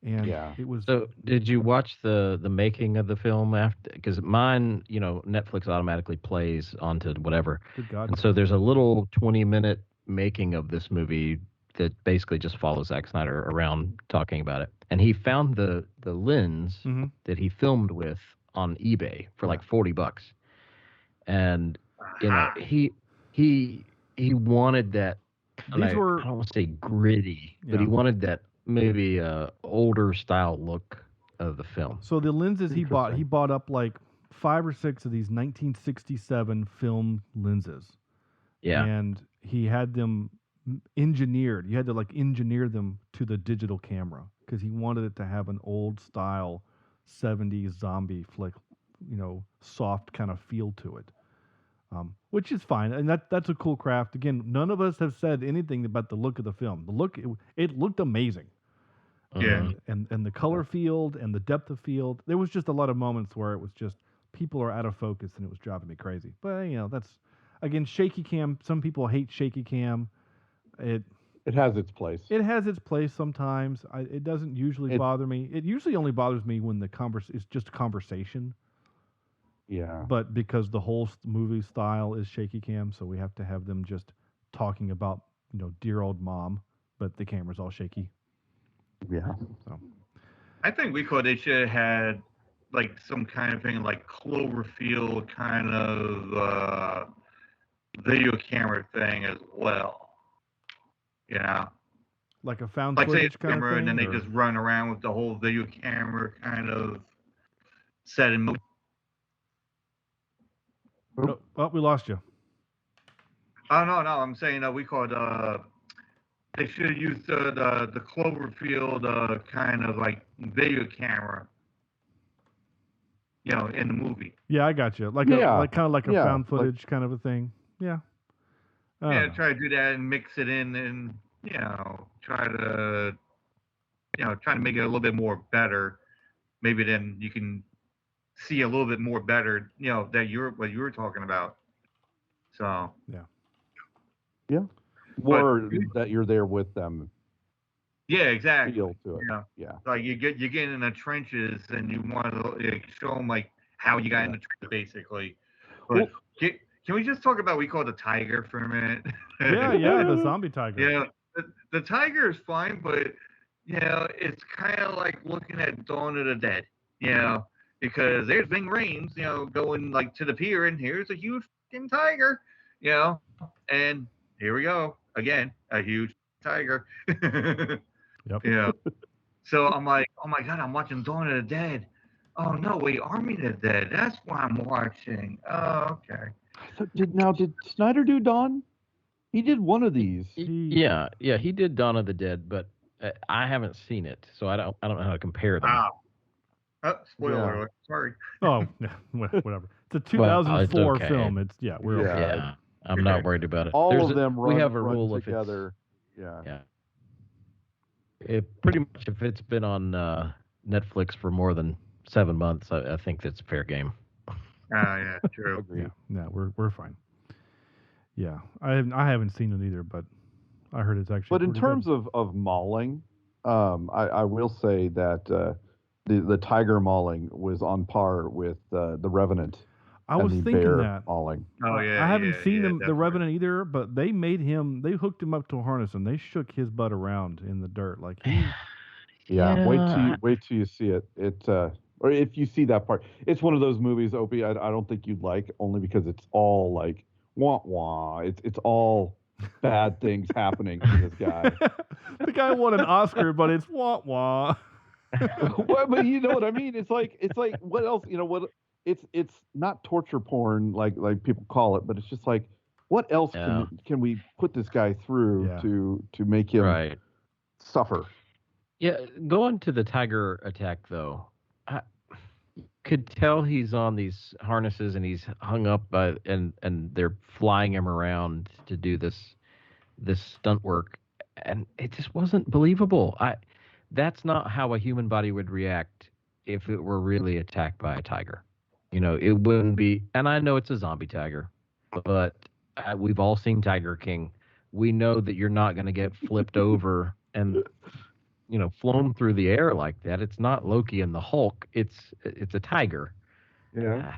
and Yeah. it was. So did you watch the making of the film after? Because mine, Netflix automatically plays onto whatever. Good God. And so there's a little 20-minute making of this movie that basically just follows Zack Snyder around talking about it. And he found the lens Mhm. that he filmed with on eBay for like $40. And he wanted that These were- I don't want to say gritty, but he Yeah. wanted that maybe older style look of the film. So the lenses he bought up like 5 or 6 of these 1967 film lenses. Yeah. And he had them engineered. You had to like engineer them to the digital camera because he wanted it to have an old style 70s zombie flick, soft kind of feel to it. Which is fine, and that's a cool craft. Again, none of us have said anything about the look of the film. The look, it looked amazing. Yeah. And the color field and the depth of field. There was just a lot of moments where it was just people are out of focus and it was driving me crazy. But that's again shaky cam. Some people hate shaky cam. It has its place. It has its place sometimes. It doesn't usually bother me. It usually only bothers me when it's just a conversation. Yeah. But because the whole movie style is shaky cam, so we have to have them just talking about, dear old mom, but the camera's all shaky. Yeah. So. I think they should have had like some kind of thing like Cloverfield kind of video camera thing as well. Like a found like footage say kind of camera, thing? and then they just run around with the whole video camera kind of set in motion. Oh, we lost you. Oh no, I'm saying they should have used the Cloverfield kind of like video camera, in the movie. Yeah, I got you. Like kind of like a found footage kind of a thing. Yeah. Try to do that and mix it in, and try to make it a little bit more better. Maybe then you can see a little bit more better, that what you were talking about. So yeah, or that you're there with them. Yeah, exactly. Feel to it. Yeah. Like you get in the trenches and you want to show them like how you got in the trenches, basically. But can we just talk about what we call the tiger for a minute? Yeah, the zombie tiger. Yeah, the tiger is fine, but it's kind of like looking at Dawn of the Dead. Because there's Ving Rhames, going like to the pier, and here's a huge fucking tiger, and here we go again, a huge tiger. Yep. So I'm like, oh my god, I'm watching Dawn of the Dead. Oh no, wait, Army of the Dead. That's what I'm watching. Oh, okay. So did Snyder do Dawn? He did one of these. Yeah, he did Dawn of the Dead, but I haven't seen it, so I don't know how to compare them. Spoiler alert. Sorry. Oh, yeah, whatever. It's a 2004 film. It's we're okay. Yeah, I'm not worried about it. All of them run, we have a run rule together. Yeah. Pretty much if it's been on Netflix for more than 7 months, I think that's fair game. Yeah, true. Yeah, we're fine. Yeah, I haven't seen it either, but I heard it's actually. But in terms of mauling, I will say that the tiger mauling was on par with the Revenant. I was thinking bear that. Mauling. Oh yeah. I haven't seen the definitely. Revenant either, but they hooked him up to a harness and they shook his butt around in the dirt like he. Yeah, wait till you see it. Or if you see that part, it's one of those movies, Opie. I don't think you'd like, only because it's all like wah wah. It's all bad things happening to this guy. The guy won an Oscar, but it's wah wah. But you know what I mean? It's like what else? What? It's not torture porn like people call it, but it's just like what else can we put this guy through to make him suffer? Yeah, going to the tiger attack though, I could tell he's on these harnesses and he's hung up and they're flying him around to do this stunt work, and it just wasn't believable. That's not how a human body would react if it were really attacked by a tiger. It wouldn't be, and I know it's a zombie tiger, but we've all seen Tiger King. We know that you're not going to get flipped over and, flown through the air like that. It's not Loki and the Hulk. It's a tiger. Yeah.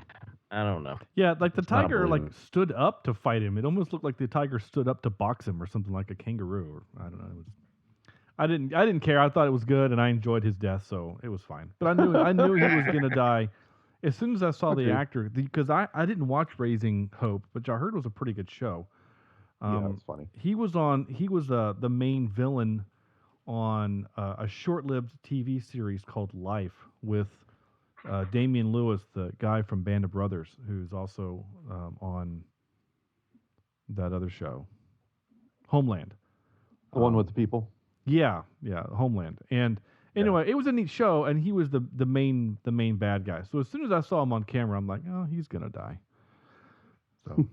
I don't know. Yeah, like the tiger stood up to fight him. It almost looked like the tiger stood up to box him or something like a kangaroo. Or, I don't know. I didn't care. I thought it was good, and I enjoyed his death, so it was fine. But I knew he was going to die. As soon as I saw the actor, because I didn't watch Raising Hope, which I heard was a pretty good show. Yeah, it's funny. He was the main villain on a short-lived TV series called Life with Damian Lewis, the guy from Band of Brothers, who's also on that other show, Homeland. The one with the people. Yeah, Homeland. And anyway, it was a neat show, and he was the main bad guy. So as soon as I saw him on camera, I'm like, oh, he's gonna die. So,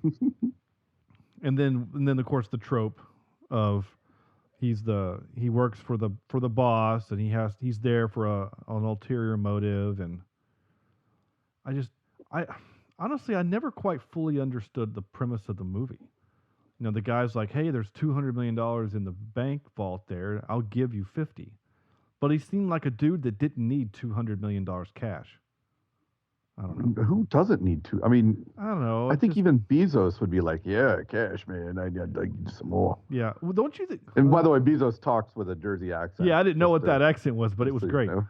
and then of course the trope of he works for the boss, and he's there for an ulterior motive, and I honestly I never quite fully understood the premise of the movie. You know, the guy's like, hey, there's $200 million in the bank vault there. I'll give you 50. But he seemed like a dude that didn't need $200 million cash. I don't know. Who doesn't need to? I mean, I don't know. I think even Bezos would be like, yeah, cash, man. I need some more. Yeah. Well, don't you think? And by the way, Bezos talks with a Jersey accent. Yeah, I didn't know what that accent was, but it was great. You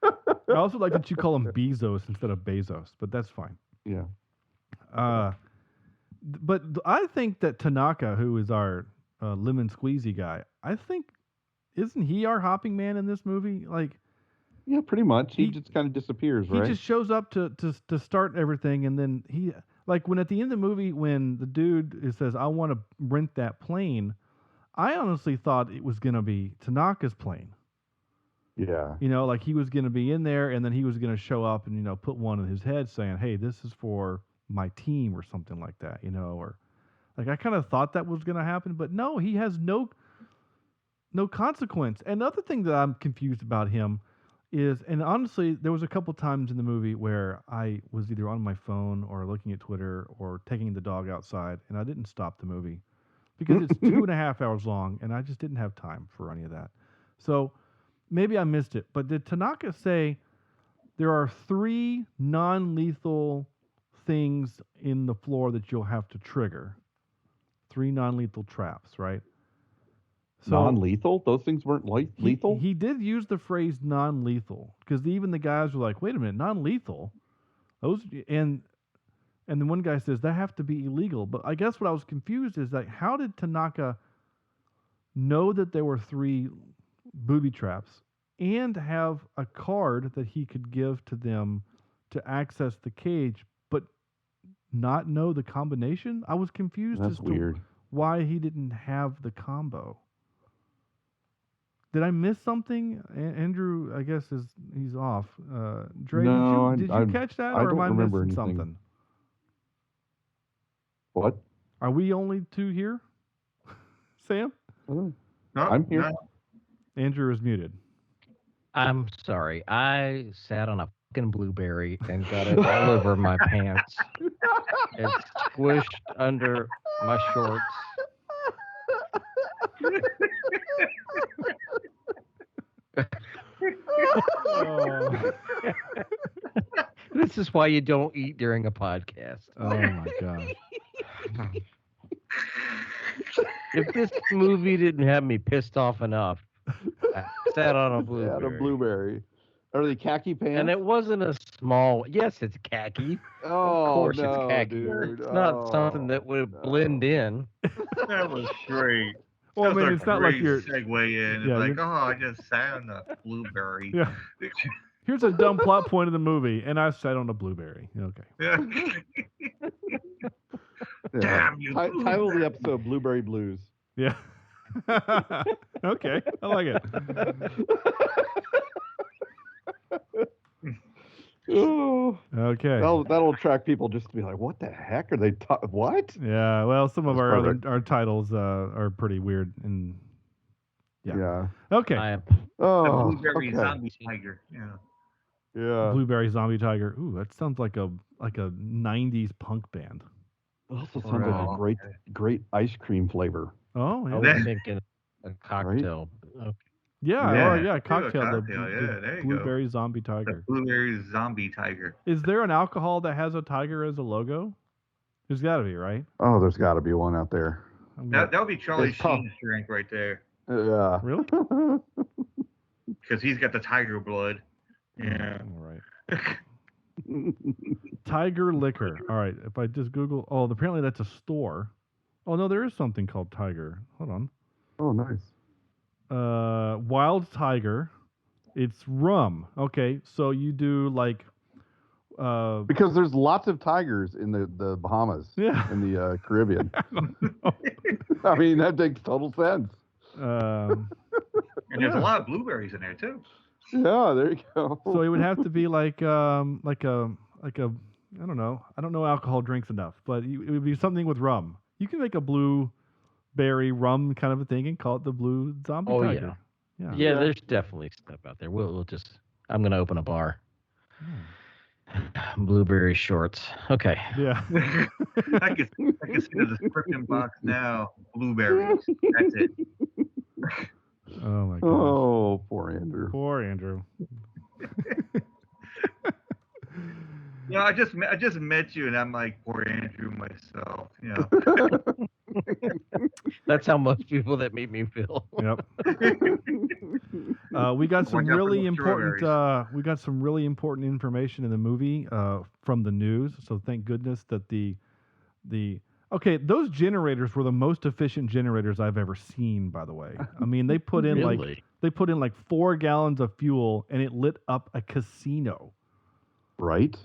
know. I also like that you call him Bezos instead of Bezos, but that's fine. Yeah. But I think that Tanaka, who is our lemon squeezy guy, isn't he our hopping man in this movie? Like, yeah, pretty much. He just kind of disappears, right? He just shows up to start everything, and then he, like, when at the end of the movie, when the dude says, I want to rent that plane, I honestly thought it was going to be Tanaka's plane. Yeah. You know, like he was going to be in there, and then he was going to show up and, you know, put one in his head saying, hey, this is for my team or something like that, you know, or like I kind of thought that was going to happen, but no, he has no consequence. And the other thing that I'm confused about him is, and honestly, there was a couple times in the movie where I was either on my phone or looking at Twitter or taking the dog outside, and I didn't stop the movie because it's 2.5 hours long, and I just didn't have time for any of that. So maybe I missed it, but did Tanaka say there are 3 non-lethal things in the floor that you'll have to trigger? 3 non-lethal traps, right? So non-lethal? Those things weren't lethal? He did use the phrase non-lethal because even the guys were like, wait a minute, non-lethal? Those and then one guy says that have to be illegal. But I guess what I was confused is like, how did Tanaka know that there were 3 booby traps and have a card that he could give to them to access the cage, but not know the combination? I was confused as to why he didn't have the combo. Did I miss something? Andrew, I guess he's off. Dray, no, did you catch that, or am I missing something? What? Are we only 2 here? Sam? No, I'm here. No. Andrew is muted. I'm sorry. I sat on a fucking blueberry and got it all over my pants. It's squished under my shorts. Oh. This is why you don't eat during a podcast. Oh my gosh. If this movie didn't have me pissed off enough, I sat on a blueberry. Yeah, a blueberry. Are they khaki pants? And it wasn't a small. Yes, it's khaki. Oh, of course no, it's khaki. dude. It's not something that would blend in. That was great. Well, I mean, it's not like you're segue in. Yeah, It's like, I just sat on a blueberry. Yeah. Here's a dumb plot point of the movie, and I sat on a blueberry. Okay. Yeah. Damn you. Title of the episode: Blueberry Blues. Yeah. Okay, I like it. Oh, okay. That'll attract people just to be like, what the heck are they? What? Yeah. Well, some of our perfect. our titles are pretty weird and yeah. Yeah. Okay. The Blueberry Zombie Tiger. Yeah. Yeah. Blueberry Zombie Tiger. Ooh, that sounds like a 90s punk band. It also sounds like a great ice cream flavor. Oh, I yeah. was thinking a cocktail. Yeah, Yeah. cocktail. Yeah, The there you Blueberry go. Zombie Tiger. The Blueberry Zombie Tiger. Is there an alcohol that has a tiger as a logo? There's got to be, right? Oh, there's got to be one out there. That would be Charlie It's tough. Sheen's drink right there. Yeah. Really? Because he's got the tiger blood. Yeah. All right. Tiger liquor. All right. If I just Google, apparently that's a store. Oh no, there is something called Tiger. Hold on. Oh, nice. Wild Tiger. It's rum. Okay, so you do like Because there's lots of tigers in the Bahamas, Yeah. in the Caribbean. I don't know. I mean, that makes total sense. And there's a lot of blueberries in there too. Yeah, there you go. So it would have to be like a I don't know alcohol drinks enough, but it would be something with rum. You can make a blueberry rum kind of a thing and call it the blue zombie tiger. Yeah, there's definitely stuff out there. We'll just. I'm gonna open a bar. Blueberry shorts. Okay. Yeah. I can see the description box now. Blueberries. That's it. Oh my god. Oh, poor Andrew. Poor Andrew. You know, I just met you, and I'm like poor Andrew myself. You know. That's how most people that meet me feel. Yep. We got some really important. We got some really important information in the movie from the news. So thank goodness that those generators were the most efficient generators I've ever seen. By the way, I mean they put in like 4 gallons of fuel and it lit up a casino. Right.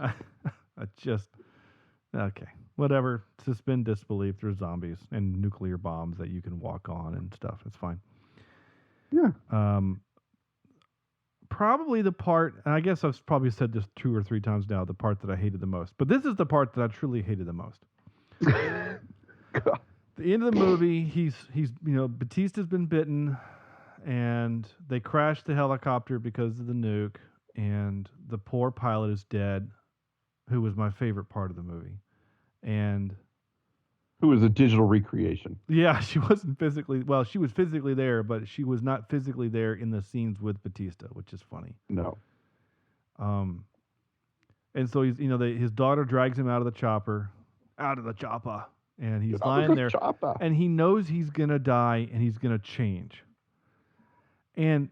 Okay. Whatever. Suspend disbelief. There's zombies and nuclear bombs that you can walk on and stuff. It's fine. Yeah. Probably the part, and I guess I've probably said this 2 or 3 times now, the part that I hated the most. But this is the part that I truly hated the most. The end of the movie, he's Batista's been bitten, and they crashed the helicopter because of the nuke, and the poor pilot is dead, who was my favorite part of the movie. And who was a digital recreation. Yeah, she wasn't physically, she was physically there, but she was not physically there in the scenes with Batista, which is funny. No. And so he's, his daughter drags him out of the chopper, and he's lying there, and he knows he's going to die and he's going to change. And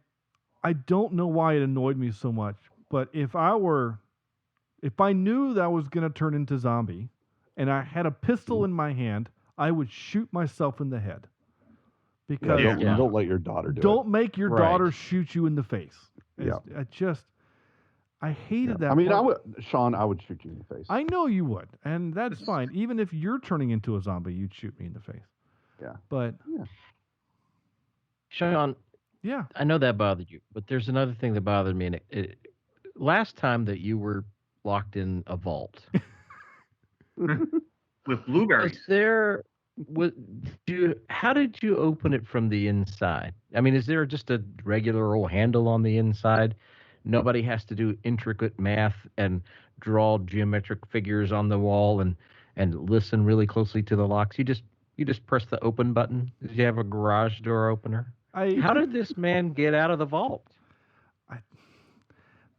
I don't know why it annoyed me so much, but if I knew that I was going to turn into zombie, and I had a pistol in my hand, I would shoot myself in the head. Because don't let your daughter do it. Don't make your daughter shoot you in the face. I hated that. I mean, Sean, I would shoot you in the face. I know you would, and that's fine. Even if you're turning into a zombie, you'd shoot me in the face. Yeah. But Sean, I know that bothered you, but there's another thing that bothered me. And last time that you were locked in a vault. With blueberries. How did you open it from the inside? I mean, is there just a regular old handle on the inside? Nobody has to do intricate math and draw geometric figures on the wall and listen really closely to the locks. You just press the open button. Did you have a garage door opener? How did this man get out of the vault?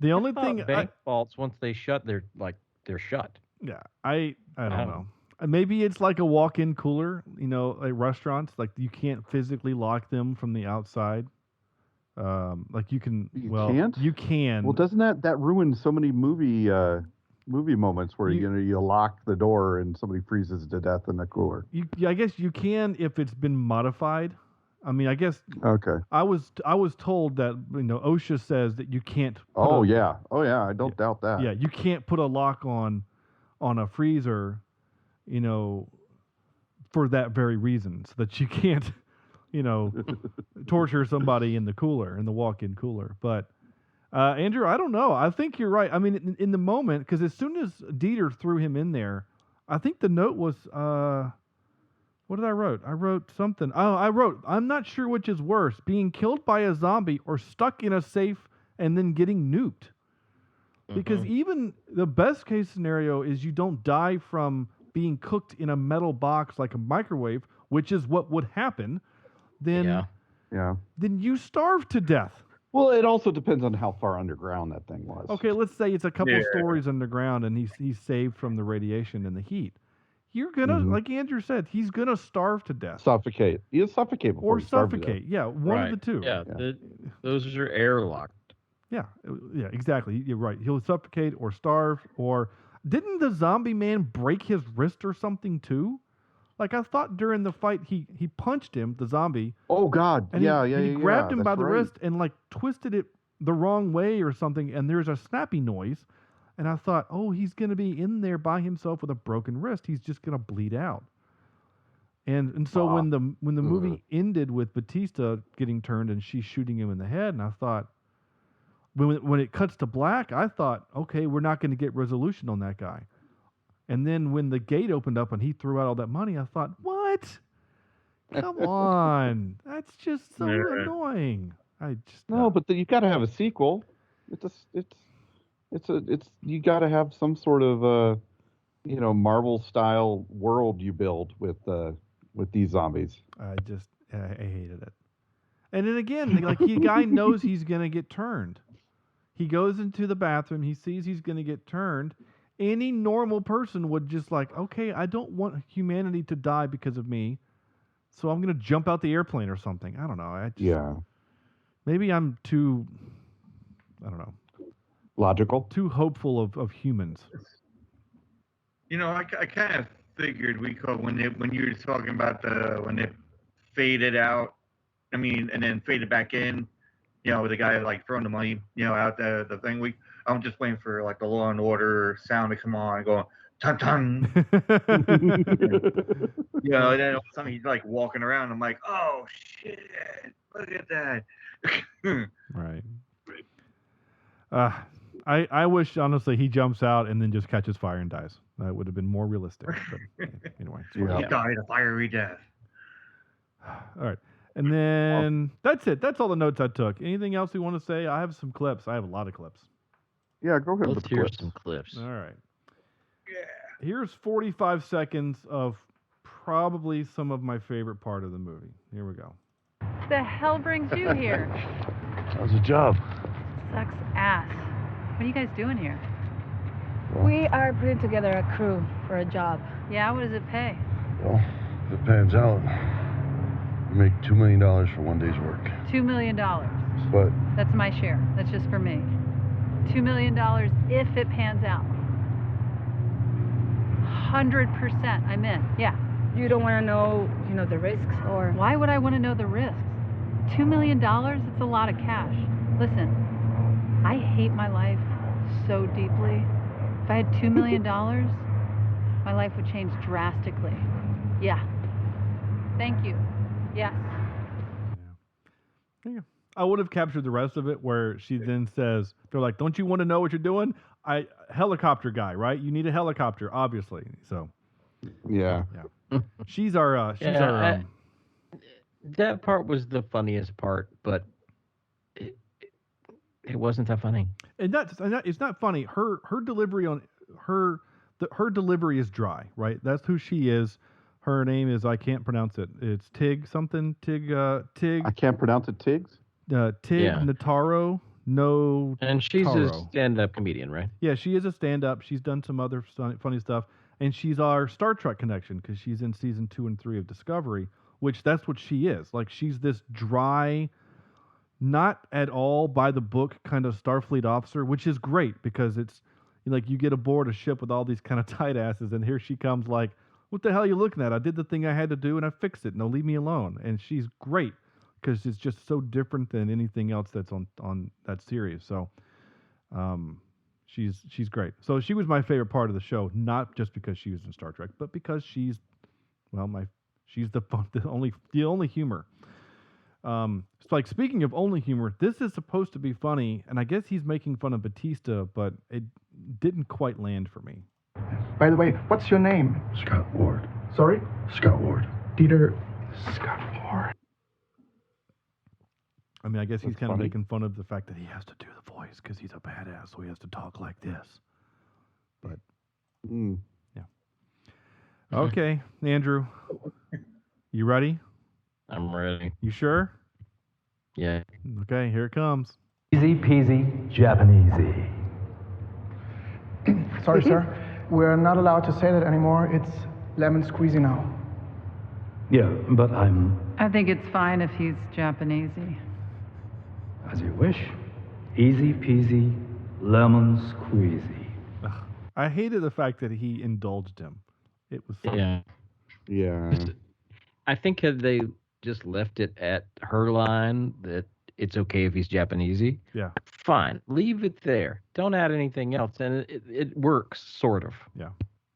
The only thing bank vaults, once they shut, they're shut. Yeah, I don't know. Maybe it's like a walk-in cooler, like restaurants. Like you can't physically lock them from the outside. Like you can. Can't? You can. Well, doesn't that ruin so many movie moments where you lock the door and somebody freezes to death in the cooler? I guess you can if it's been modified. I mean, I guess. Okay. I was told that OSHA says that you can't. I don't doubt that. Yeah, you can't put a lock on a freezer, for that very reason, so that you can't, torture somebody in the walk-in cooler. But Andrew, I don't know. I think you're right. I mean, in the moment, because as soon as Dieter threw him in there, I think the note was. What did I wrote? I wrote something. I'm not sure which is worse, being killed by a zombie or stuck in a safe and then getting nuked. Because even the best case scenario is you don't die from being cooked in a metal box like a microwave, which is what would happen. Then you starve to death. Well, it also depends on how far underground that thing was. Okay, let's say it's a couple stories underground and he's saved from the radiation and the heat. You're gonna, like Andrew said, he's gonna starve to death. Suffocate. He'll suffocate before or suffocate. Yeah, one of the two. Yeah, those are airlocked. Yeah, exactly. You're right. He'll suffocate or starve. Or didn't the zombie man break his wrist or something too? Like I thought during the fight he punched him, the zombie. Oh God! And he grabbed him by the wrist and like twisted it the wrong way or something. And there's a snappy noise. And I thought, oh, he's going to be in there by himself with a broken wrist. He's just going to bleed out. And so when the movie ended with Batista getting turned and she's shooting him in the head, and I thought, when it cuts to black, I thought, okay, we're not going to get resolution on that guy. And then when the gate opened up and he threw out all that money, I thought, what? Come on, that's just so annoying. But you got to have a sequel. You got to have some sort of Marvel style world you build with these zombies. I hated it. And then again, the guy knows he's gonna get turned. He goes into the bathroom. He sees he's gonna get turned. Any normal person would just okay, I don't want humanity to die because of me, so I'm gonna jump out the airplane or something. I don't know. Maybe I'm too, I don't know, logical, too hopeful of humans. I kind of figured when you were talking about when it faded out, and then faded back in, with the guy throwing the money, out the thing. I'm just waiting for the Law and Order sound to come on and going tung tung. And then something he's walking around. I'm like, oh shit, look at that. Right. I wish honestly he jumps out and then just catches fire and dies. That would have been more realistic. But anyway, He died a fiery death. All right. And then that's it. That's all the notes I took. Anything else you want to say? I have some clips. I have a lot of clips. Yeah, go ahead. Let's hear some clips. All right. Yeah. Here's 45 seconds of probably some of my favorite part of the movie. Here we go. The hell brings you here? How's the job? Sucks ass. What are you guys doing here? We are putting together a crew for a job. Yeah, what does it pay? Well, if it pans out, we make $2 million for one day's work. $2 million. But that's my share. That's just for me. $2 million if it pans out. 100% I'm in. Yeah. You don't want to know, the risks, or... Why would I want to know the risks? $2 million? It's a lot of cash. Listen, I hate my life so deeply. If I had $2 million, my life would change drastically. Yeah. Thank you. Yes. Yeah. I would have captured the rest of it where she then says, they're like, don't you want to know what you're doing? Helicopter guy, right? You need a helicopter, obviously. So. Yeah. She's our that part was the funniest part, but it wasn't that funny. And it's not funny. Her delivery on her delivery is dry, right? That's who she is. Her name is, I can't pronounce it. It's Tig something. Tig. I can't pronounce it. Tig Notaro. No. And she's a stand-up comedian, right? Yeah, she is a stand-up. She's done some other funny stuff. And she's our Star Trek connection because she's in season 2 and 3 of Discovery, which that's what she is. She's this dry, not at all by the book kind of Starfleet officer, which is great because it's you get aboard a ship with all these kind of tight asses, and here she comes what the hell are you looking at? I did the thing I had to do and I fixed it. No, leave me alone. And she's great because it's just so different than anything else that's on that series. So, she's great. So she was my favorite part of the show, not just because she was in Star Trek, but because she's the only humor. It's speaking of only humor, this is supposed to be funny, and I guess he's making fun of Batista, but it didn't quite land for me. By the way, what's your name? Scott Ward. Sorry? Scott Ward. Dieter Scott Ward. I mean, I guess he's kind of making fun of the fact that he has to do the voice because he's a badass, so he has to talk like this. But, yeah. Okay, Andrew. You ready? I'm ready. You sure? Yeah. Okay, here it comes. Easy peasy Japanesey. Sorry, sir. We're not allowed to say that anymore. It's lemon squeezy now. Yeah, but I think it's fine if he's Japanesey. As you wish. Easy peasy lemon squeezy. I hated the fact that he indulged him. It was funny. Yeah. I think had they just left it at her line that it's okay if he's Japanesey. Yeah. Fine, leave it there. Don't add anything else, and it works sort of. Yeah.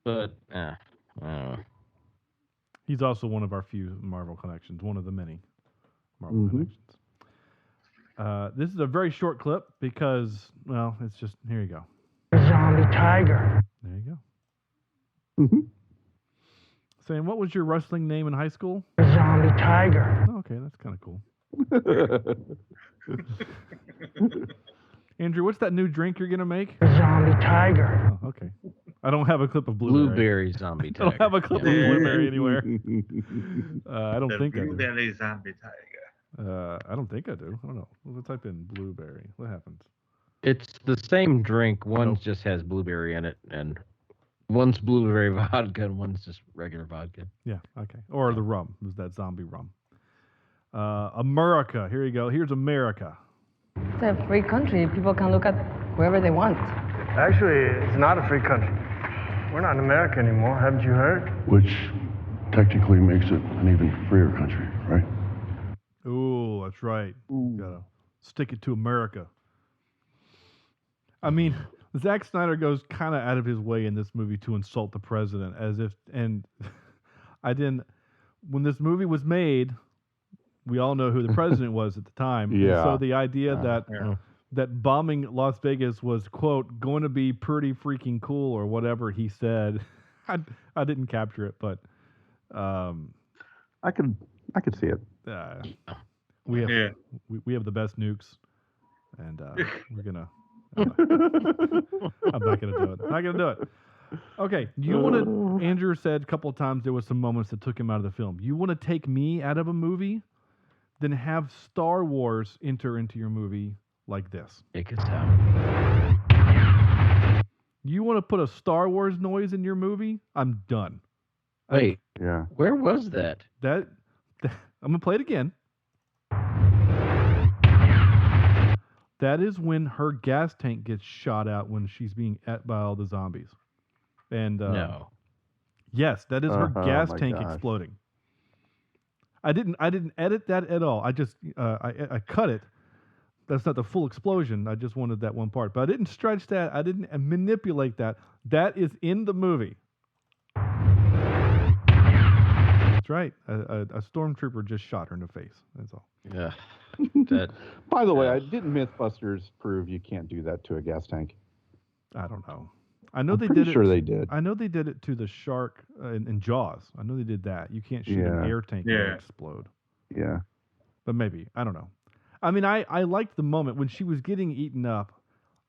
But I don't know. He's also one of our few Marvel connections, one of the many Marvel connections. This is a very short clip because, well, it's just, here you go. Zombie tiger. There you go. Saying, what was your wrestling name in high school? Zombie tiger. Oh, okay, that's kind of cool. Andrew, what's that new drink you're going to make? Zombie tiger. Oh, okay. I don't have a clip of blueberry. Blueberry zombie tiger. I don't have a clip of blueberry anywhere. I don't think I do. Blueberry zombie tiger. I don't think I do. I don't know. We'll type in blueberry. What happens? It's the same drink. One just has blueberry in it, and one's blueberry vodka, and one's just regular vodka. Yeah, okay. Or the rum. It was that zombie rum. America. Here you go. Here's America. It's a free country. People can look at wherever they want. Actually, it's not a free country. We're not in America anymore, haven't you heard? Which technically makes it an even freer country, right? Ooh, that's right. Gotta stick it to America. I mean, Zack Snyder goes kind of out of his way in this movie to insult the president, as if, and when this movie was made, we all know who the president was at the time. Yeah. And so the idea that bombing Las Vegas was, quote, going to be pretty freaking cool or whatever he said, I didn't capture it, but I could see it. We have the best nukes, and we're gonna. I'm not gonna do it. I'm not gonna do it. Okay, you want to? Andrew said a couple of times there was some moments that took him out of the film. You want to take me out of a movie, then have Star Wars enter into your movie like this. Take us out. You want to put a Star Wars noise in your movie? I'm done. Wait, yeah. Where was that? I'm gonna play it again. That is when her gas tank gets shot out when she's being ate by all the zombies. And no. Yes, that is her gas tank gosh. exploding. I didn't edit that at all. I just I cut it. That's not the full explosion. I just wanted that one part. But I didn't stretch that. I didn't manipulate that. That is in the movie. That's right. A stormtrooper just shot her in the face. That's all. Yeah. By the way, didn't MythBusters prove you can't do that to a gas tank? I don't know. I know they pretty did. Sure, they did. I know they did it to the shark in Jaws. I know they did that. You can't shoot an air tank and it'll explode. Yeah. But maybe I don't know. I mean, I liked the moment when she was getting eaten up.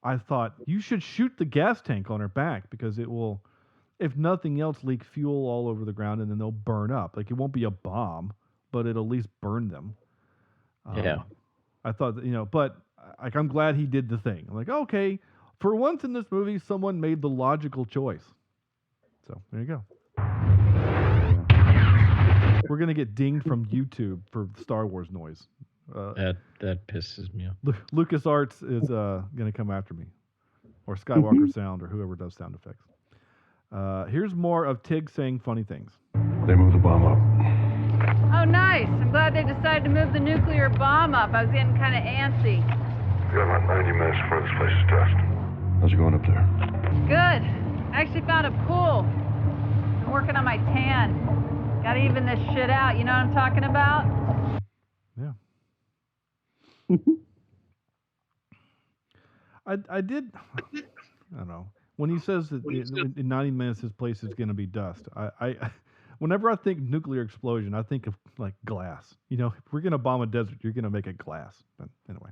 I thought you should shoot the gas tank on her back because it will, if nothing else, leak fuel all over the ground and then they'll burn up. Like it won't be a bomb, but it'll at least burn them. Yeah. I thought, but like I'm glad he did the thing. I'm like, okay, for once in this movie, someone made the logical choice. So there you go. We're gonna get dinged from YouTube for Star Wars noise. That pisses me off. LucasArts is gonna come after me, or Skywalker Sound, or whoever does sound effects. Here's more of Tig saying funny things. They moved the bomb up. Oh, nice. I'm glad they decided to move the nuclear bomb up. I was getting kind of antsy. We got about 90 minutes before this place is dust. How's it going up there? Good. I actually found a pool. I'm working on my tan. Gotta even this shit out. You know what I'm talking about? Yeah. I did. I don't know. When he says that in 90 minutes his place is going to be dust, I whenever I think nuclear explosion, I think of like glass. If we're going to bomb a desert, you're going to make it glass. But anyway,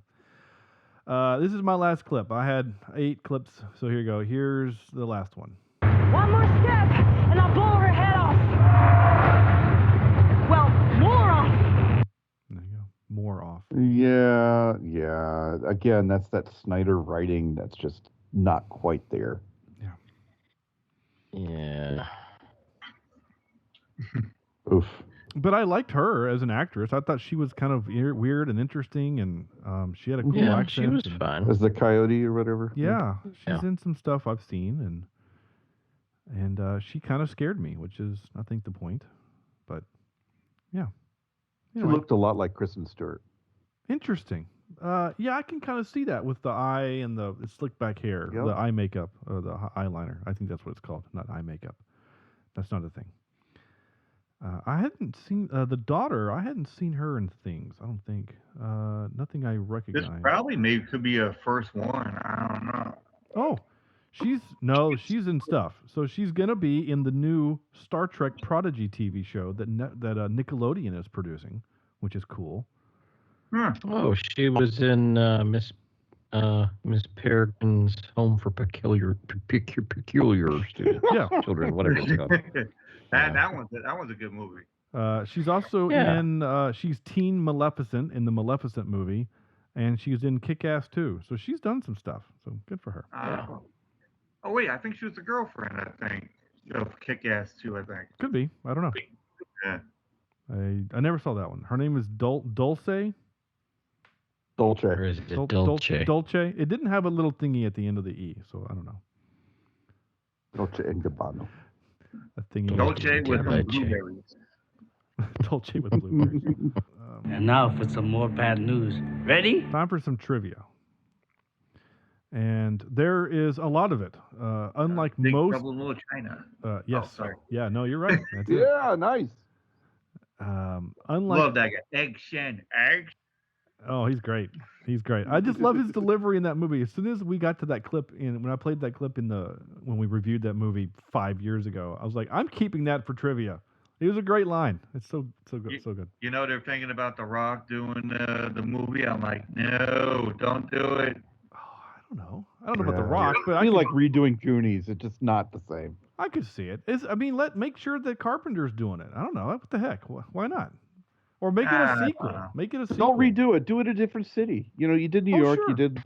this is my last clip. I had 8 clips, so here you go. Here's the last one. One more step, and I'll blow her head off. Well, more off. There you go. More off. Yeah. Again, that's that Snyder writing that's just not quite there. Yeah. Oof. But I liked her as an actress. I thought she was kind of weird and interesting, and she had a cool accent. She was fine. As the coyote or whatever. Yeah, she's in some stuff I've seen, and she kind of scared me, which is, I think, the point. But yeah, She looked a lot like Kristen Stewart. Interesting. Yeah, I can kind of see that with the eye and the slick back hair, Yep. the eye makeup, or the eyeliner. I think that's what it's called, not eye makeup. That's not a thing. I hadn't seen the daughter. I hadn't seen her in things. I don't think. Nothing I This recognize. probably maybe could be a first one. I don't know. Oh, she's in stuff. So she's gonna be in the new Star Trek Prodigy TV show that Nickelodeon is producing, which is cool. Oh, she was in Miss Peregrine's Home for Peculiar Students. Yeah. Children, whatever it's called. That one's a good movie. She's also in she's Teen Maleficent in the Maleficent movie, and she's in Kick-Ass 2. So she's done some stuff. So good for her. Oh wait, I think she was the girlfriend. I think of Kick-Ass 2. I think Could be. I don't know. Yeah. I never saw that one. Her name is Dulce. Dolce. Or is it Dolce? Dolce. It didn't have a little thingy at the end of the E, so I don't know. Dolce and Gabbana. A thingy. Dolce with some blueberries. Dolce with blueberries. And now for some more bad news. Ready? Time for some trivia. And there is a lot of it. Unlike Big most. Trouble in Little China. Yes. Oh, sorry. Yeah, no, you're right. That's it. Yeah, nice. Unlike. Love that guy. Egg Shen. Egg. Oh, he's great. He's great. I just love his delivery in that movie. As soon as we got to that clip, when I played that clip when we reviewed that movie 5 years ago, I was like, I'm keeping that for trivia. It was a great line. It's so good, so good. You know they're thinking about The Rock doing the movie. I'm like, no, don't do it. I don't know about The Rock, but I feel like redoing Goonies. It's just not the same. I could see it. Make sure that Carpenter's doing it. I don't know. What the heck? Why not? Or make it a sequel. Make it a sequel. Don't redo it. Do it in a different city. You did New York. Sure. You did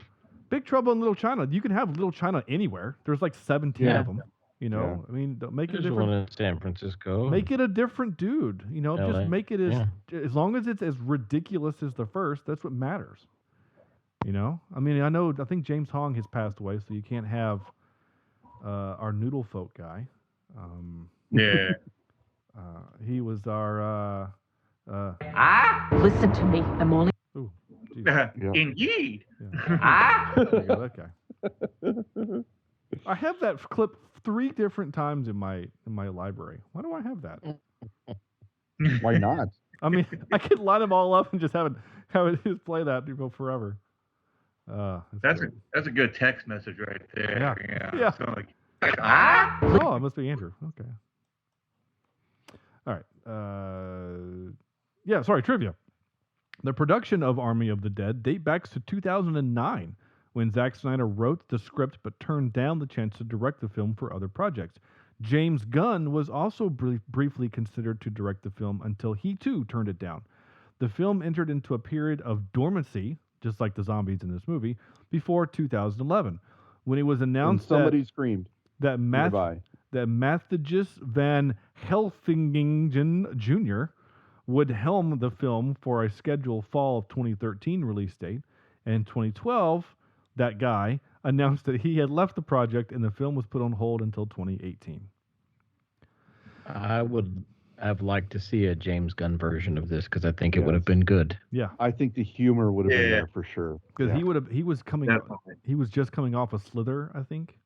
Big Trouble in Little China. You can have Little China anywhere. There's like 17 of them. Yeah. I mean, make it There's different. one in San Francisco. Make it a different dude. LA. Just make it as long as it's as ridiculous as the first. That's what matters. I mean, I think James Hong has passed away, so you can't have our noodle folk guy. Yeah. He was our. Listen to me. I'm only. Ooh, Indeed. Yeah. There you go, that guy. I have that clip 3 different times in my library. Why do I have that? Why not? I mean, I could line them all up and just have it just play that to go forever. That's a good text message right there. Yeah. So like, Oh, it must be Andrew. Okay. All right. Yeah, sorry, trivia. The production of Army of the Dead dates back to 2009, when Zack Snyder wrote the script but turned down the chance to direct the film for other projects. James Gunn was also briefly considered to direct the film until he too turned it down. The film entered into a period of dormancy, just like the zombies in this movie, before 2011, when it was announced somebody screamed that Matthijs van Helsingingen Jr. would helm the film for a scheduled fall of 2013 release date. And 2012, that guy announced that he had left the project and the film was put on hold until 2018. I would have liked to see a James Gunn version of this because I think it would have been good. Yeah, I think the humor would have been there for sure. Because he was just coming off a Slither, I think,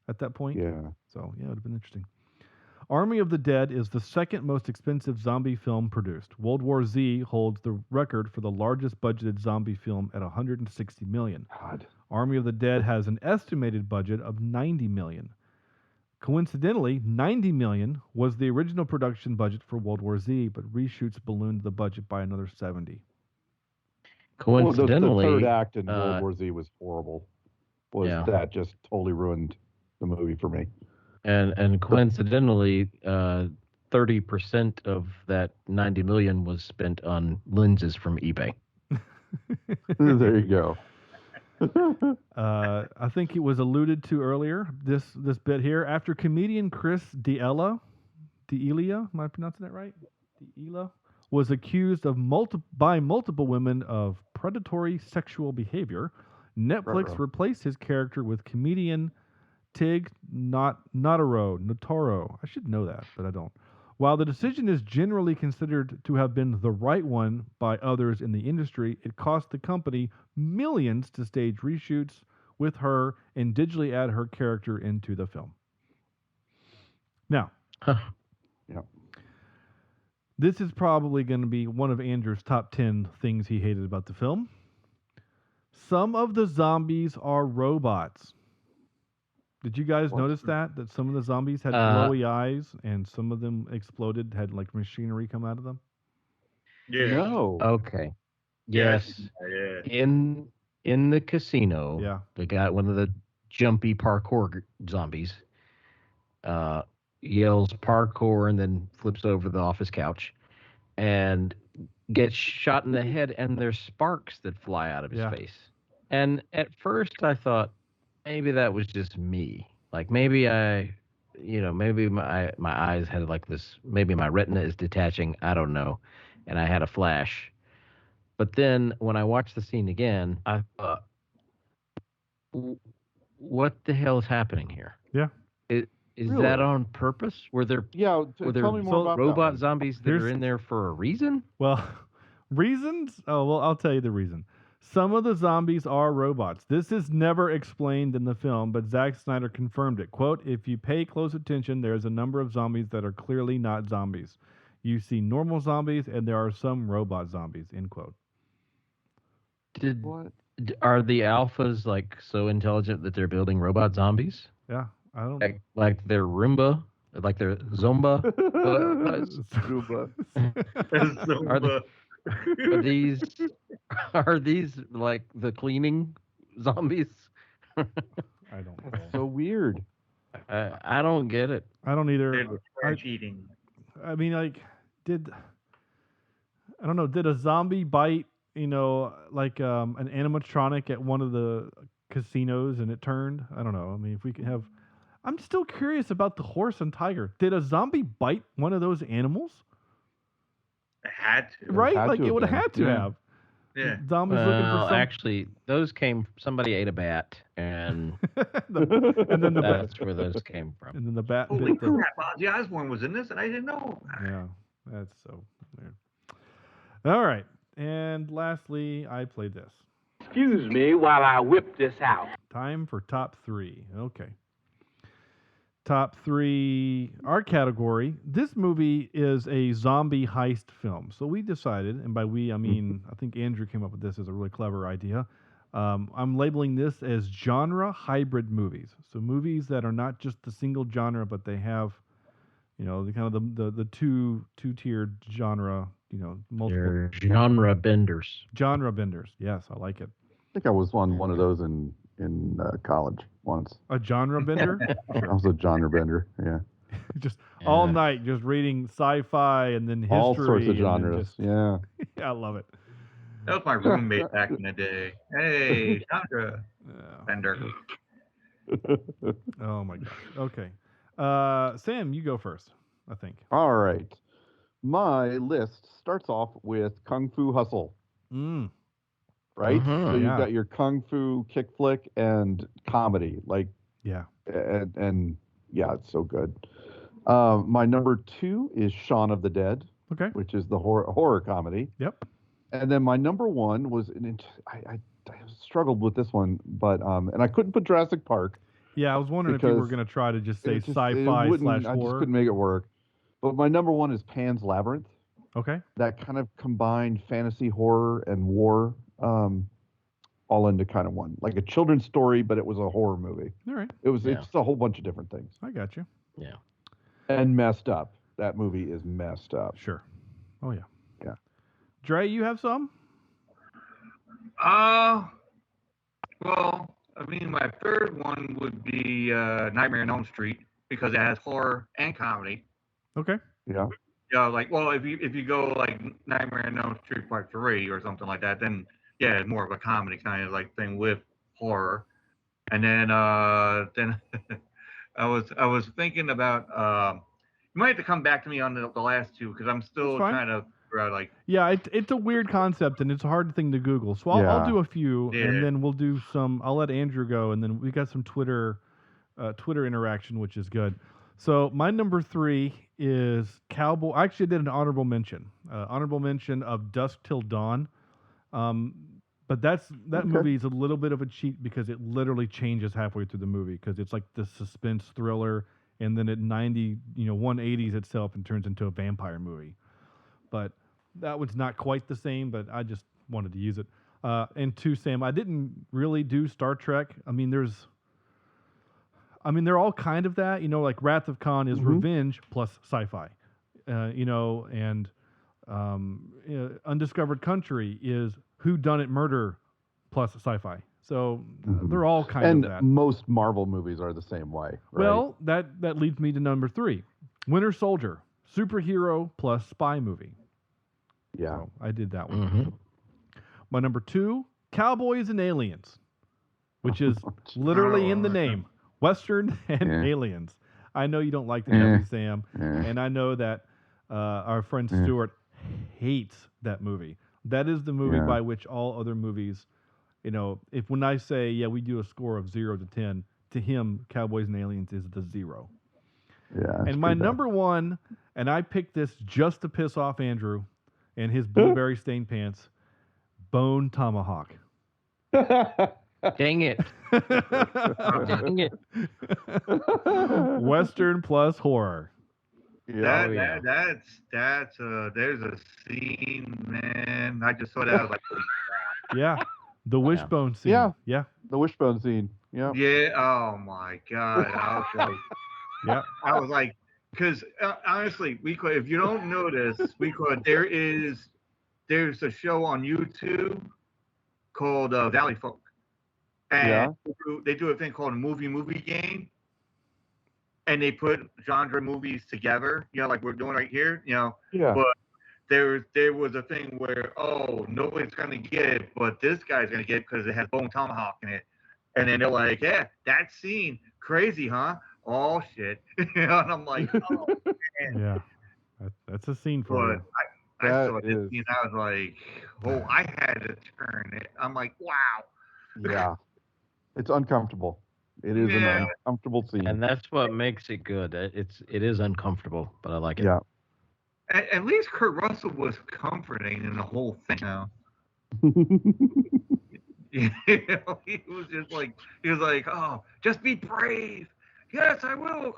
at that point. Yeah. So yeah, it would have been interesting. Army of the Dead is the second most expensive zombie film produced. World War Z holds the record for the largest budgeted zombie film at $160 million. God. Army of the Dead has an estimated budget of $90 million. Coincidentally, $90 million was the original production budget for World War Z, but reshoots ballooned the budget by another $70. Coincidentally, the third act in World War Z was horrible. That just totally ruined the movie for me. And coincidentally, 30% of that $90 million was spent on lenses from eBay. There you go. I think it was alluded to earlier, this bit here. After comedian Chris D'Elia, am I pronouncing that right? D'Elia was accused of by multiple women of predatory sexual behavior. Netflix replaced his character with comedian Tig Notaro. I should know that, but I don't. While the decision is generally considered to have been the right one by others in the industry, it cost the company millions to stage reshoots with her and digitally add her character into the film. Now, this is probably going to be one of Andrew's top 10 things he hated about the film. Some of the zombies are robots. Did you guys notice that some of the zombies had glowy eyes and some of them exploded, had like machinery come out of them? Yeah. No. Okay. Yes. Yeah. In the casino, they got one of the jumpy parkour zombies. Yells parkour and then flips over the office couch and gets shot in the head, and there's sparks that fly out of his face. And at first I thought maybe that was just me. Like maybe maybe my eyes had like this, maybe my retina is detaching, I don't know. And I had a flash. But then when I watched the scene again, I thought, what the hell is happening here? Yeah. Is Really? that on purpose? Were there tell me more about robot that zombies that are in there for a reason? Well, reasons? Oh, well, I'll tell you the reason. Some of the zombies are robots. This is never explained in the film, but Zack Snyder confirmed it. Quote, if you pay close attention, there's a number of zombies that are clearly not zombies. You see normal zombies, and there are some robot zombies, end quote. Are the alphas like so intelligent that they're building robot zombies? Yeah, I don't like they're Roomba, like they're Zomba. Are these like the cleaning zombies? I don't know. That's so weird. I don't get it. I don't either. They're trash eating. I mean, like, did a zombie bite, like an animatronic at one of the casinos and it turned? I don't know. I mean, if we could have... I'm still curious about the horse and tiger. Did a zombie bite one of those animals? It had to. Right? Like, it would have had to have. Yeah. Zombies looking for some... Actually, somebody ate a bat, and and then that's where those came from. And then the bat Holy bit the... crap, Ozzy Osbourne was in this, and I didn't know. Yeah, that's so weird. All right. And lastly, I played this. Excuse me while I whip this out. Time for top 3. Okay. Top 3, our category. This movie is a zombie heist film. So we decided, and by we, I mean, I think Andrew came up with this as a really clever idea. I'm labeling this as genre hybrid movies. So movies that are not just the single genre, but they have, the kind of the two-tiered genre, multiple. Genre benders. Genre benders. Yes, I like it. I think I was on one of those in college once. A genre bender? I was a genre bender, yeah. Just all night, just reading sci-fi and then history. All sorts of genres, yeah, I love it. That was my roommate back in the day. Hey, genre bender. Oh my gosh. Okay. Sam, you go first, I think. All right. My list starts off with Kung Fu Hustle. Right? So you've got your Kung Fu kick flick and comedy. And yeah, it's so good. My number 2 is Shaun of the Dead. Okay. Which is the horror comedy. Yep. And then my number 1 was, I struggled with this one, but and I couldn't put Jurassic Park. Yeah, I was wondering if you were going to try to just say sci-fi / horror. I just couldn't make it work. But my number 1 is Pan's Labyrinth. Okay. That kind of combined fantasy, horror, and war all into kind of one. Like a children's story, but it was a horror movie. All right. It's a whole bunch of different things. I got you. Yeah. And messed up. That movie is messed up. Sure. Oh, yeah. Yeah. Dre, you have some? Well, I mean, my third one would be Nightmare on Elm Street because it has horror and comedy. Okay. Yeah. Yeah, if you go like Nightmare on Elm Street Part 3 or something like that, then yeah, it's more of a comedy kind of like thing with horror. And then I was thinking about you might have to come back to me on the last 2 because I'm still trying to figure out like. Yeah, it's a weird concept and it's a hard thing to Google. So I'll do a few and then we'll do some. I'll let Andrew go and then we got some Twitter interaction, which is good. So my number 3 is Cowboy. I actually did an honorable mention. Honorable mention of Dusk Till Dawn. But that movie is a little bit of a cheat because it literally changes halfway through the movie because it's like the suspense thriller, and then at 180s itself and turns into a vampire movie. But that was not quite the same, but I just wanted to use it. And 2, Sam, I didn't really do Star Trek. I mean, they're all kind of that, like Wrath of Khan is revenge plus sci-fi, and Undiscovered Country is whodunit murder plus sci-fi. So they're all kind of that. And most Marvel movies are the same way, right? Well, that leads me to number 3, Winter Soldier, superhero plus spy movie. Yeah, so I did that one. My number 2, Cowboys and Aliens, which is literally in the name, Western and Aliens. I know you don't like the movie, Sam, and I know that our friend Stuart hates that movie. That is the movie by which all other movies, when I say, we do a score of 0 to 10, to him, Cowboys and Aliens is the 0. Yeah. And my number 1, and I picked this just to piss off Andrew and his blueberry stained pants, Bone Tomahawk. Dang it. Dang it. Western plus horror. Yeah. That's there's a scene, man. I just saw that. I was like, yeah, the wishbone scene. Yeah, the wishbone scene. Yeah. Yeah. Oh my God. I was like, because honestly, if you don't know this, there's a show on YouTube called Valley Folk, and they do a thing called a movie game. And they put genre movies together, like we're doing right here, Yeah. But there was a thing where, nobody's gonna get it, but this guy's gonna get it because it has Bone Tomahawk in it. And then they're like, yeah, that scene, crazy, huh? Oh shit. And I'm like, oh man. Yeah. That's a scene for you. I saw this scene, I was like, I had to turn it. I'm like, wow. Yeah. It's uncomfortable. It is an uncomfortable scene. And that's what makes it good. It is uncomfortable, but I like it. Yeah. At least Kurt Russell was comforting in the whole thing now. He was just like, oh, just be brave. Yes, I will.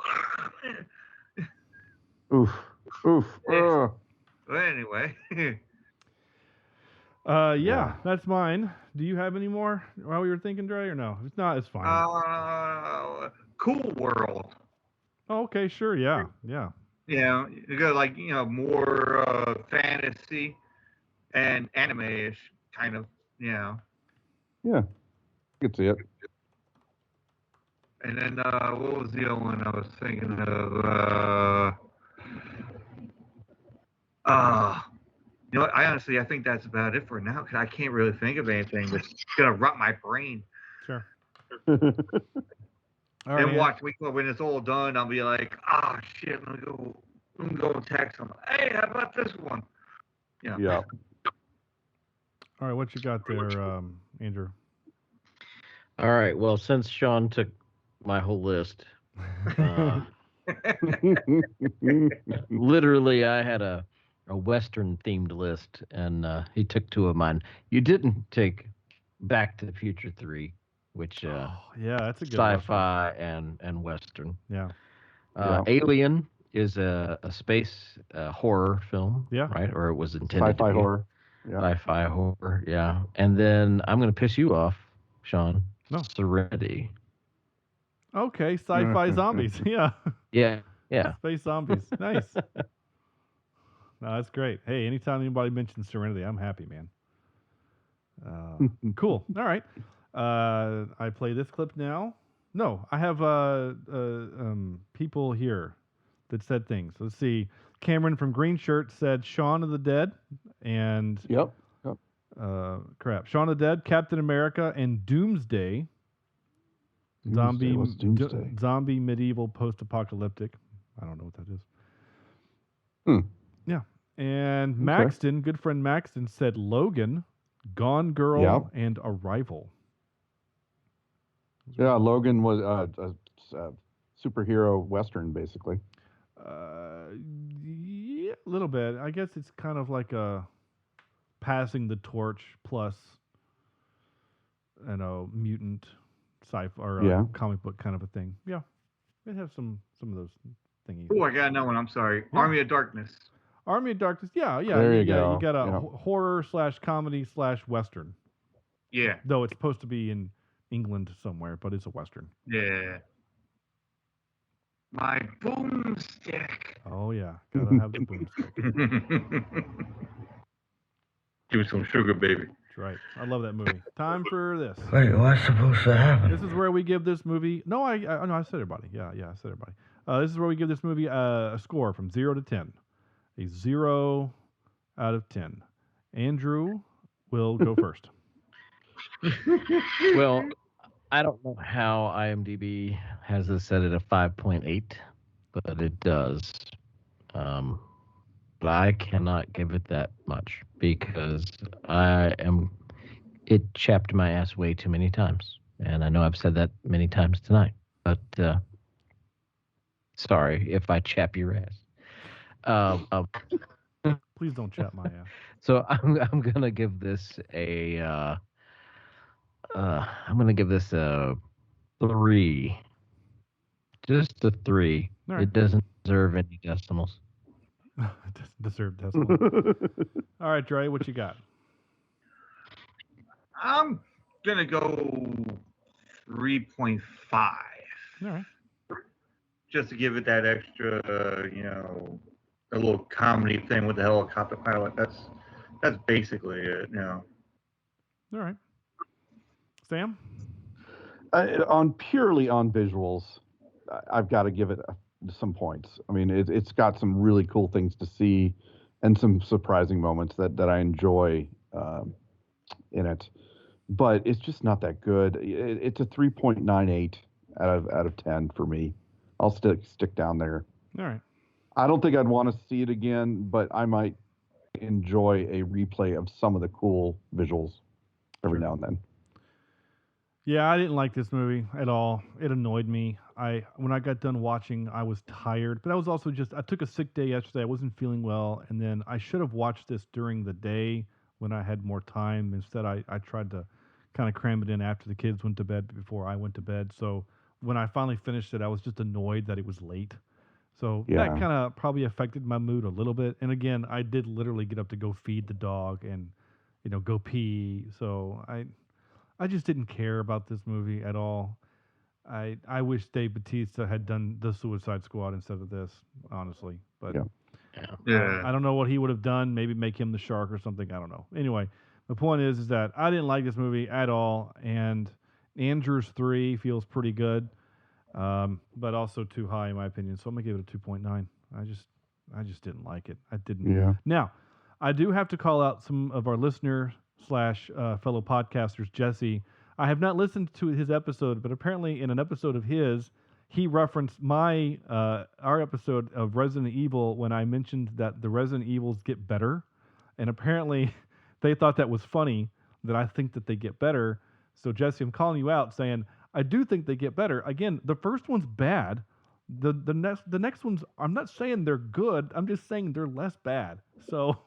Oof. But anyway. That's mine. Do you have any more while we were thinking, Dray, or no? If not, it's fine. Cool World. Oh, okay, sure, yeah. Yeah, you go more fantasy and anime-ish kind of, Yeah, I could see it. And then what was the other one I was thinking of? I think that's about it for now because I can't really think of anything that's gonna rot my brain. Sure. And watch when it's all done, I'll be like, shit, let me go and text them. Hey, how about this one? Yeah. All right, what you got there, Andrew? All right. Well, since Sean took my whole list, literally, I had a Western themed list, and he took 2 of mine. You didn't take Back to the Future 3, which that's a good sci-fi and Western. Yeah. Alien is a space horror film, right? Or it was intended sci-fi to be horror. Yeah. Sci-fi horror, yeah. And then I'm going to piss you off, Sean. No. Serenity. Okay, sci-fi zombies. Yeah. Yeah. Space zombies. Nice. No, that's great. Hey, anytime anybody mentions Serenity, I'm happy, man. Cool. All right. I play this clip now. No, I have people here that said things. Let's see. Cameron from Green Shirt said Shaun of the Dead and Yep. Shaun of the Dead, Captain America, and Doomsday. Zombie medieval post-apocalyptic. I don't know what that is. Yeah. And Maxton, good friend Maxton, said Logan, Gone Girl, and Arrival. Yeah, Logan was superhero western, basically. Yeah, a little bit. I guess it's kind of like a passing the torch plus, mutant sci-fi or comic book kind of a thing. Yeah, it has some of those thingies. Oh, I got another one. I'm sorry. Yeah. Army of Darkness. Army of Darkness. Yeah. There you go. You got a horror/comedy/western. Yeah. Though it's supposed to be in England somewhere, but it's a western. Yeah. My boomstick. Oh yeah, gotta have the boomstick. Give me some sugar, baby. That's right. I love that movie. Time for this. Wait, what's supposed to happen? This is where we give this movie. No, I said everybody. Yeah, I said everybody. This is where we give this movie a score from 0 to 10. A 0 out of 10. Andrew will go first. Well, I don't know how IMDb has this set at a 5.8, but it does. But I cannot give it that much because it chapped my ass way too many times. And I know I've said that many times tonight, but sorry if I chap your ass. Please don't chap my ass. So I'm gonna give this a 3. Just a 3. Right. It doesn't deserve any decimals. It doesn't deserve decimals. All right, Dray, what you got? I'm gonna go 3.5. All right. Just to give it that extra, a little comedy thing with the helicopter pilot. That's basically it. All right. Sam? Purely on visuals, I've got to give it some points. I mean, it's got some really cool things to see and some surprising moments that I enjoy in it. But it's just not that good. It's a 3.98 out of 10 for me. I'll stick down there. All right. I don't think I'd want to see it again, but I might enjoy a replay of some of the cool visuals every now and then. Yeah, I didn't like this movie at all. It annoyed me. When I got done watching, I was tired, but I was also I took a sick day yesterday. I wasn't feeling well, and then I should have watched this during the day when I had more time. Instead, I tried to kind of cram it in after the kids went to bed before I went to bed. So when I finally finished it, I was just annoyed that it was late. So that kind of probably affected my mood a little bit. And again, I did literally get up to go feed the dog and, go pee. So I just didn't care about this movie at all. I wish Dave Bautista had done The Suicide Squad instead of this, honestly. But I don't know what he would have done. Maybe make him the shark or something. I don't know. Anyway, the point is that I didn't like this movie at all. And Andrew's 3 feels pretty good, but also too high in my opinion. So I'm gonna give it a 2.9. I just didn't like it. I didn't. Yeah. Now, I do have to call out some of our listeners / fellow podcasters. Jesse, I have not listened to his episode, but apparently in an episode of his, he referenced our episode of Resident Evil when I mentioned that the Resident Evils get better, and apparently they thought that was funny that I think that they get better. So Jesse, I'm calling you out, saying I do think they get better. Again, the first one's bad. The next ones, I'm not saying they're good. I'm just saying they're less bad. So,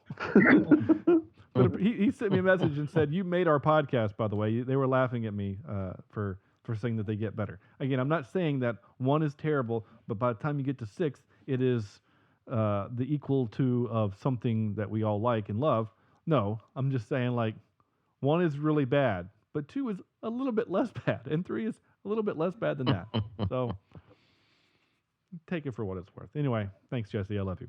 but he sent me a message and said, "You made our podcast." By the way, they were laughing at me for saying that they get better. Again, I'm not saying that 1 is terrible, but by the time you get to 6, it is the equal to of something that we all like and love. No, I'm just saying 1 is really bad, but 2 is a little bit less bad, and 3 is a little bit less bad than that. So take it for what it's worth. Anyway, thanks, Jesse. I love you.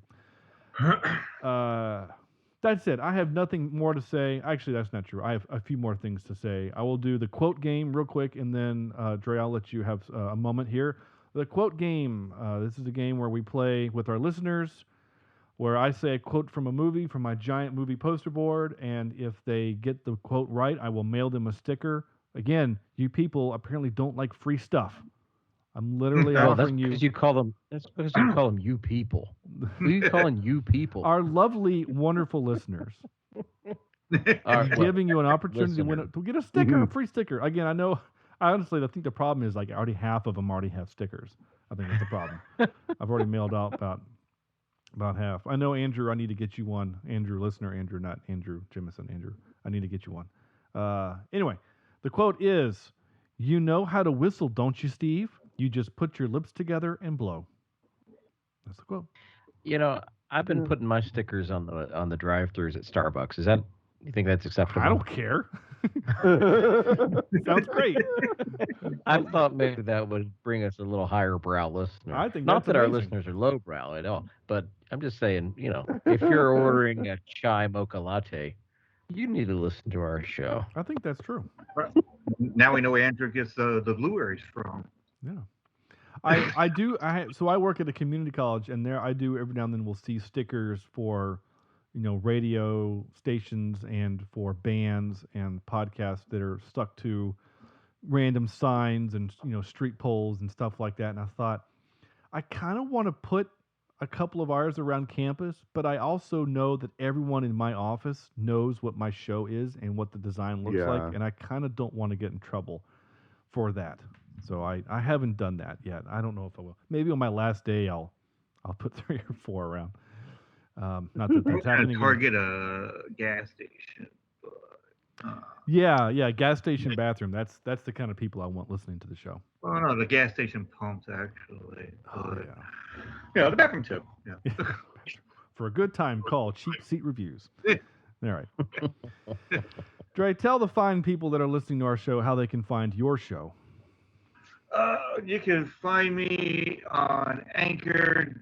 That's it. I have nothing more to say. Actually, that's not true. I have a few more things to say. I will do the quote game real quick, and then, Dre, I'll let you have a moment here. The quote game. This is a game where we play with our listeners, where I say a quote from a movie from my giant movie poster board, and if they get the quote right, I will mail them a sticker. Again, you people apparently don't like free stuff. I'm literally offering you. That's because you call them you people. Who are you calling you people? Our lovely, wonderful listeners. Giving you an opportunity to get a sticker, a free sticker. Again, I know. Honestly, I think the problem is already half of them already have stickers. I think that's the problem. I've already mailed out about half. I know, Andrew, I need to get you one. Andrew, listener, Andrew, not Andrew Jemison. Andrew, I need to get you one. Anyway, the quote is, "You know how to whistle, don't you, Steve? You just put your lips together and blow." That's the quote. You know, I've been putting my stickers on the drive-thrus at Starbucks. You think that's acceptable? I don't care. Sounds great. I thought maybe that would bring us a little higher brow listener. I think Not that's that our amazing. listeners are lowbrow at all, but I'm just saying, if you're ordering a chai mocha latte, you need to listen to our show. I think that's true. Now we know where Andrew gets the blueberries from. Yeah. So I work at a community college, and there I do every now and then we'll see stickers for, radio stations and for bands and podcasts that are stuck to random signs and, street poles and stuff like that. And I thought, I kind of want to put a couple of ours around campus, but I also know that everyone in my office knows what my show is and what the design looks like, and I kind of don't want to get in trouble for that. So I haven't done that yet. I don't know if I will. Maybe on my last day I'll put 3 or 4 around. Not that that's happening. Target a gas station. Yeah, gas station bathroom. That's the kind of people I want listening to the show. Oh no, the gas station pumps actually. Oh yeah, the bathroom too. Yeah. For a good time, call Cheapseat Reviews. All right. Dray, tell the fine people that are listening to our show how they can find your show. You can find me on Anchor.fm.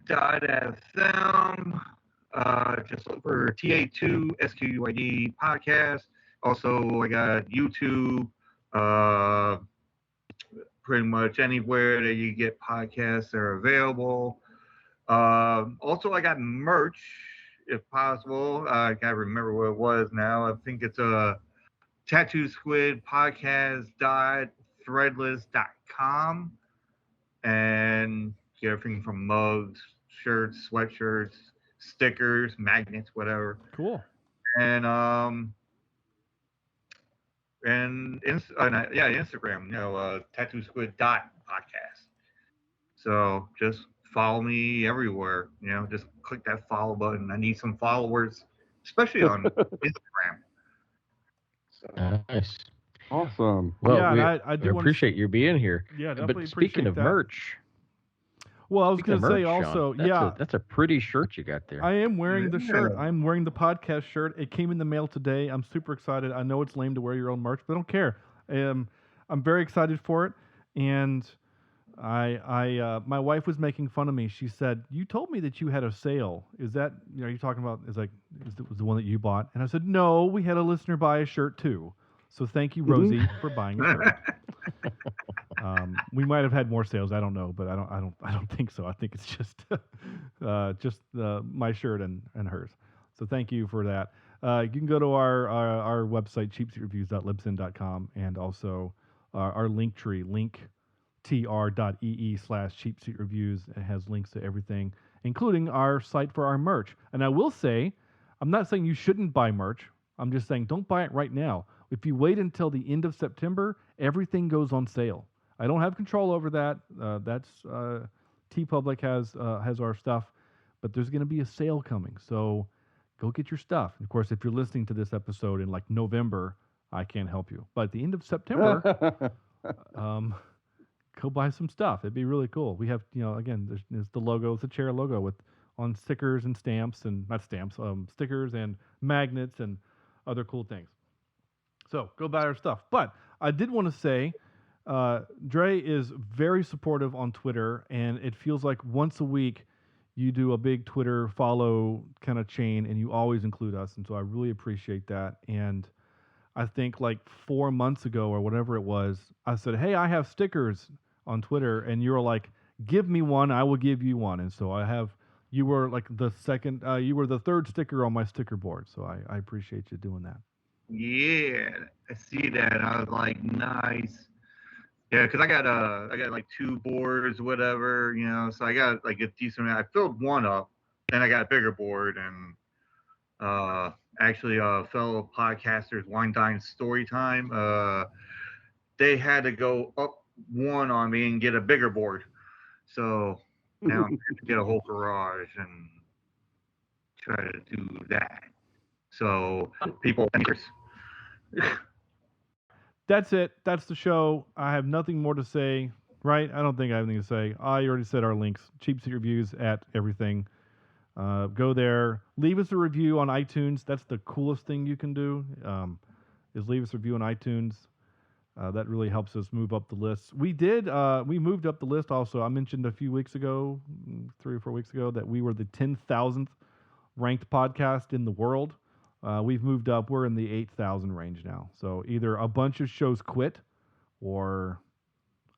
Just look for TA2SQUID podcast. Also, I got YouTube. Pretty much anywhere that you get podcasts are available. Also, I got merch, if possible. I gotta remember what it was now. I think it's a Tattoo Squid podcast.threadless.com, and get everything from mugs, shirts, sweatshirts, stickers, magnets, whatever. Cool. And Instagram, Tattoo Squid podcast. So just follow me everywhere. Just click that follow button. I need some followers, especially on Instagram. So. Nice. Awesome. Well, yeah, I do appreciate you being here. Yeah, definitely. But speaking of merch. Well, I was going to say also, Sean, that's a pretty shirt you got there. I am wearing the shirt. I'm wearing the podcast shirt. It came in the mail today. I'm super excited. I know it's lame to wear your own merch, but I don't care. I'm very excited for it. And my wife was making fun of me. She said, "You told me that you had a sale. Is that, are you talking about, is it was the one that you bought?" And I said, "No, we had a listener buy a shirt too. So thank you, Rosie, for buying a shirt." We might have had more sales. I don't know, but I don't think so. I think it's just my shirt and hers. So thank you for that. You can go to our website, cheapseatreviews.libsyn.com, and also our link tree, linktr.ee/cheapseatreviews. It has links to everything, including our site for our merch. And I will say, I'm not saying you shouldn't buy merch. I'm just saying don't buy it right now. If you wait until the end of September, everything goes on sale. I don't have control over that. That's TeePublic has our stuff, but there's going to be a sale coming. So go get your stuff. And of course, if you're listening to this episode in like November, I can't help you. But at the end of September, go buy some stuff. It'd be really cool. We have, again, there's the logo. It's a chair logo on stickers and stamps, and not stamps, stickers and magnets and other cool things. So go buy our stuff. But I did want to say, Dray is very supportive on Twitter, and it feels like once a week you do a big Twitter follow kind of chain, and you always include us, and so I really appreciate that. And I think like 4 months ago or whatever it was, I said, "Hey, I have stickers on Twitter," and you were like, "Give me one, I will give you one." And so you were like the third sticker on my sticker board, so I appreciate you doing that. Yeah, I see that. I was like, nice. Yeah, because I got like 2 boards, whatever, so I got like a decent amount. I filled one up, then I got a bigger board, and actually fellow podcasters, Wine Dine Storytime, they had to go up one on me and get a bigger board. So now I'm going to get a whole garage and try to do that. So people, That's it. That's the show. I have nothing more to say, right? I don't think I have anything to say. I already said our links. Cheapseat Reviews at everything. Go there. Leave us a review on iTunes. That's the coolest thing you can do, is leave us a review on iTunes. That really helps us move up the list. We moved up the list also. I mentioned a few weeks ago, 3 or 4 weeks ago, that we were the 10,000th ranked podcast in the world. We've moved up. We're in the 8,000 range now. So either a bunch of shows quit, or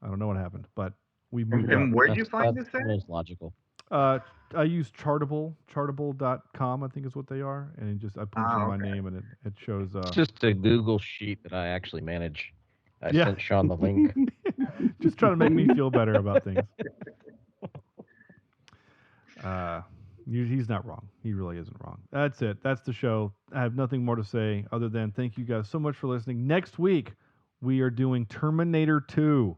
I don't know what happened, but we moved up. And where'd you find this at? That's logical. I use Chartable.com, I think is what they are, and I punch in my name, and it shows. It's just a Google sheet that I actually manage. I Yeah. sent Sean the link. Just trying to make me feel better about things. He's not wrong. He really isn't wrong. That's it. That's the show. I have nothing more to say other than thank you guys so much for listening. Next week, we are doing Terminator 2.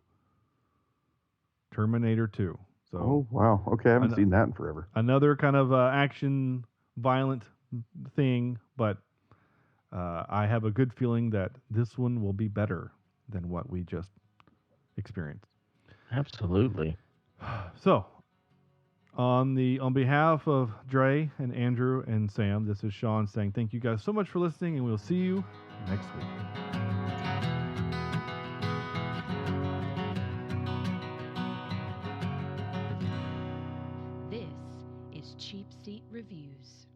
Terminator 2. So, oh, wow. Okay, I haven't seen that in forever. Another kind of action, violent thing, but I have a good feeling that this one will be better than what we just experienced. Absolutely. So, on behalf of Dray and Andrew and Sam, this is Sean saying thank you guys so much for listening, and we'll see you next week. This is Cheapseat Reviews.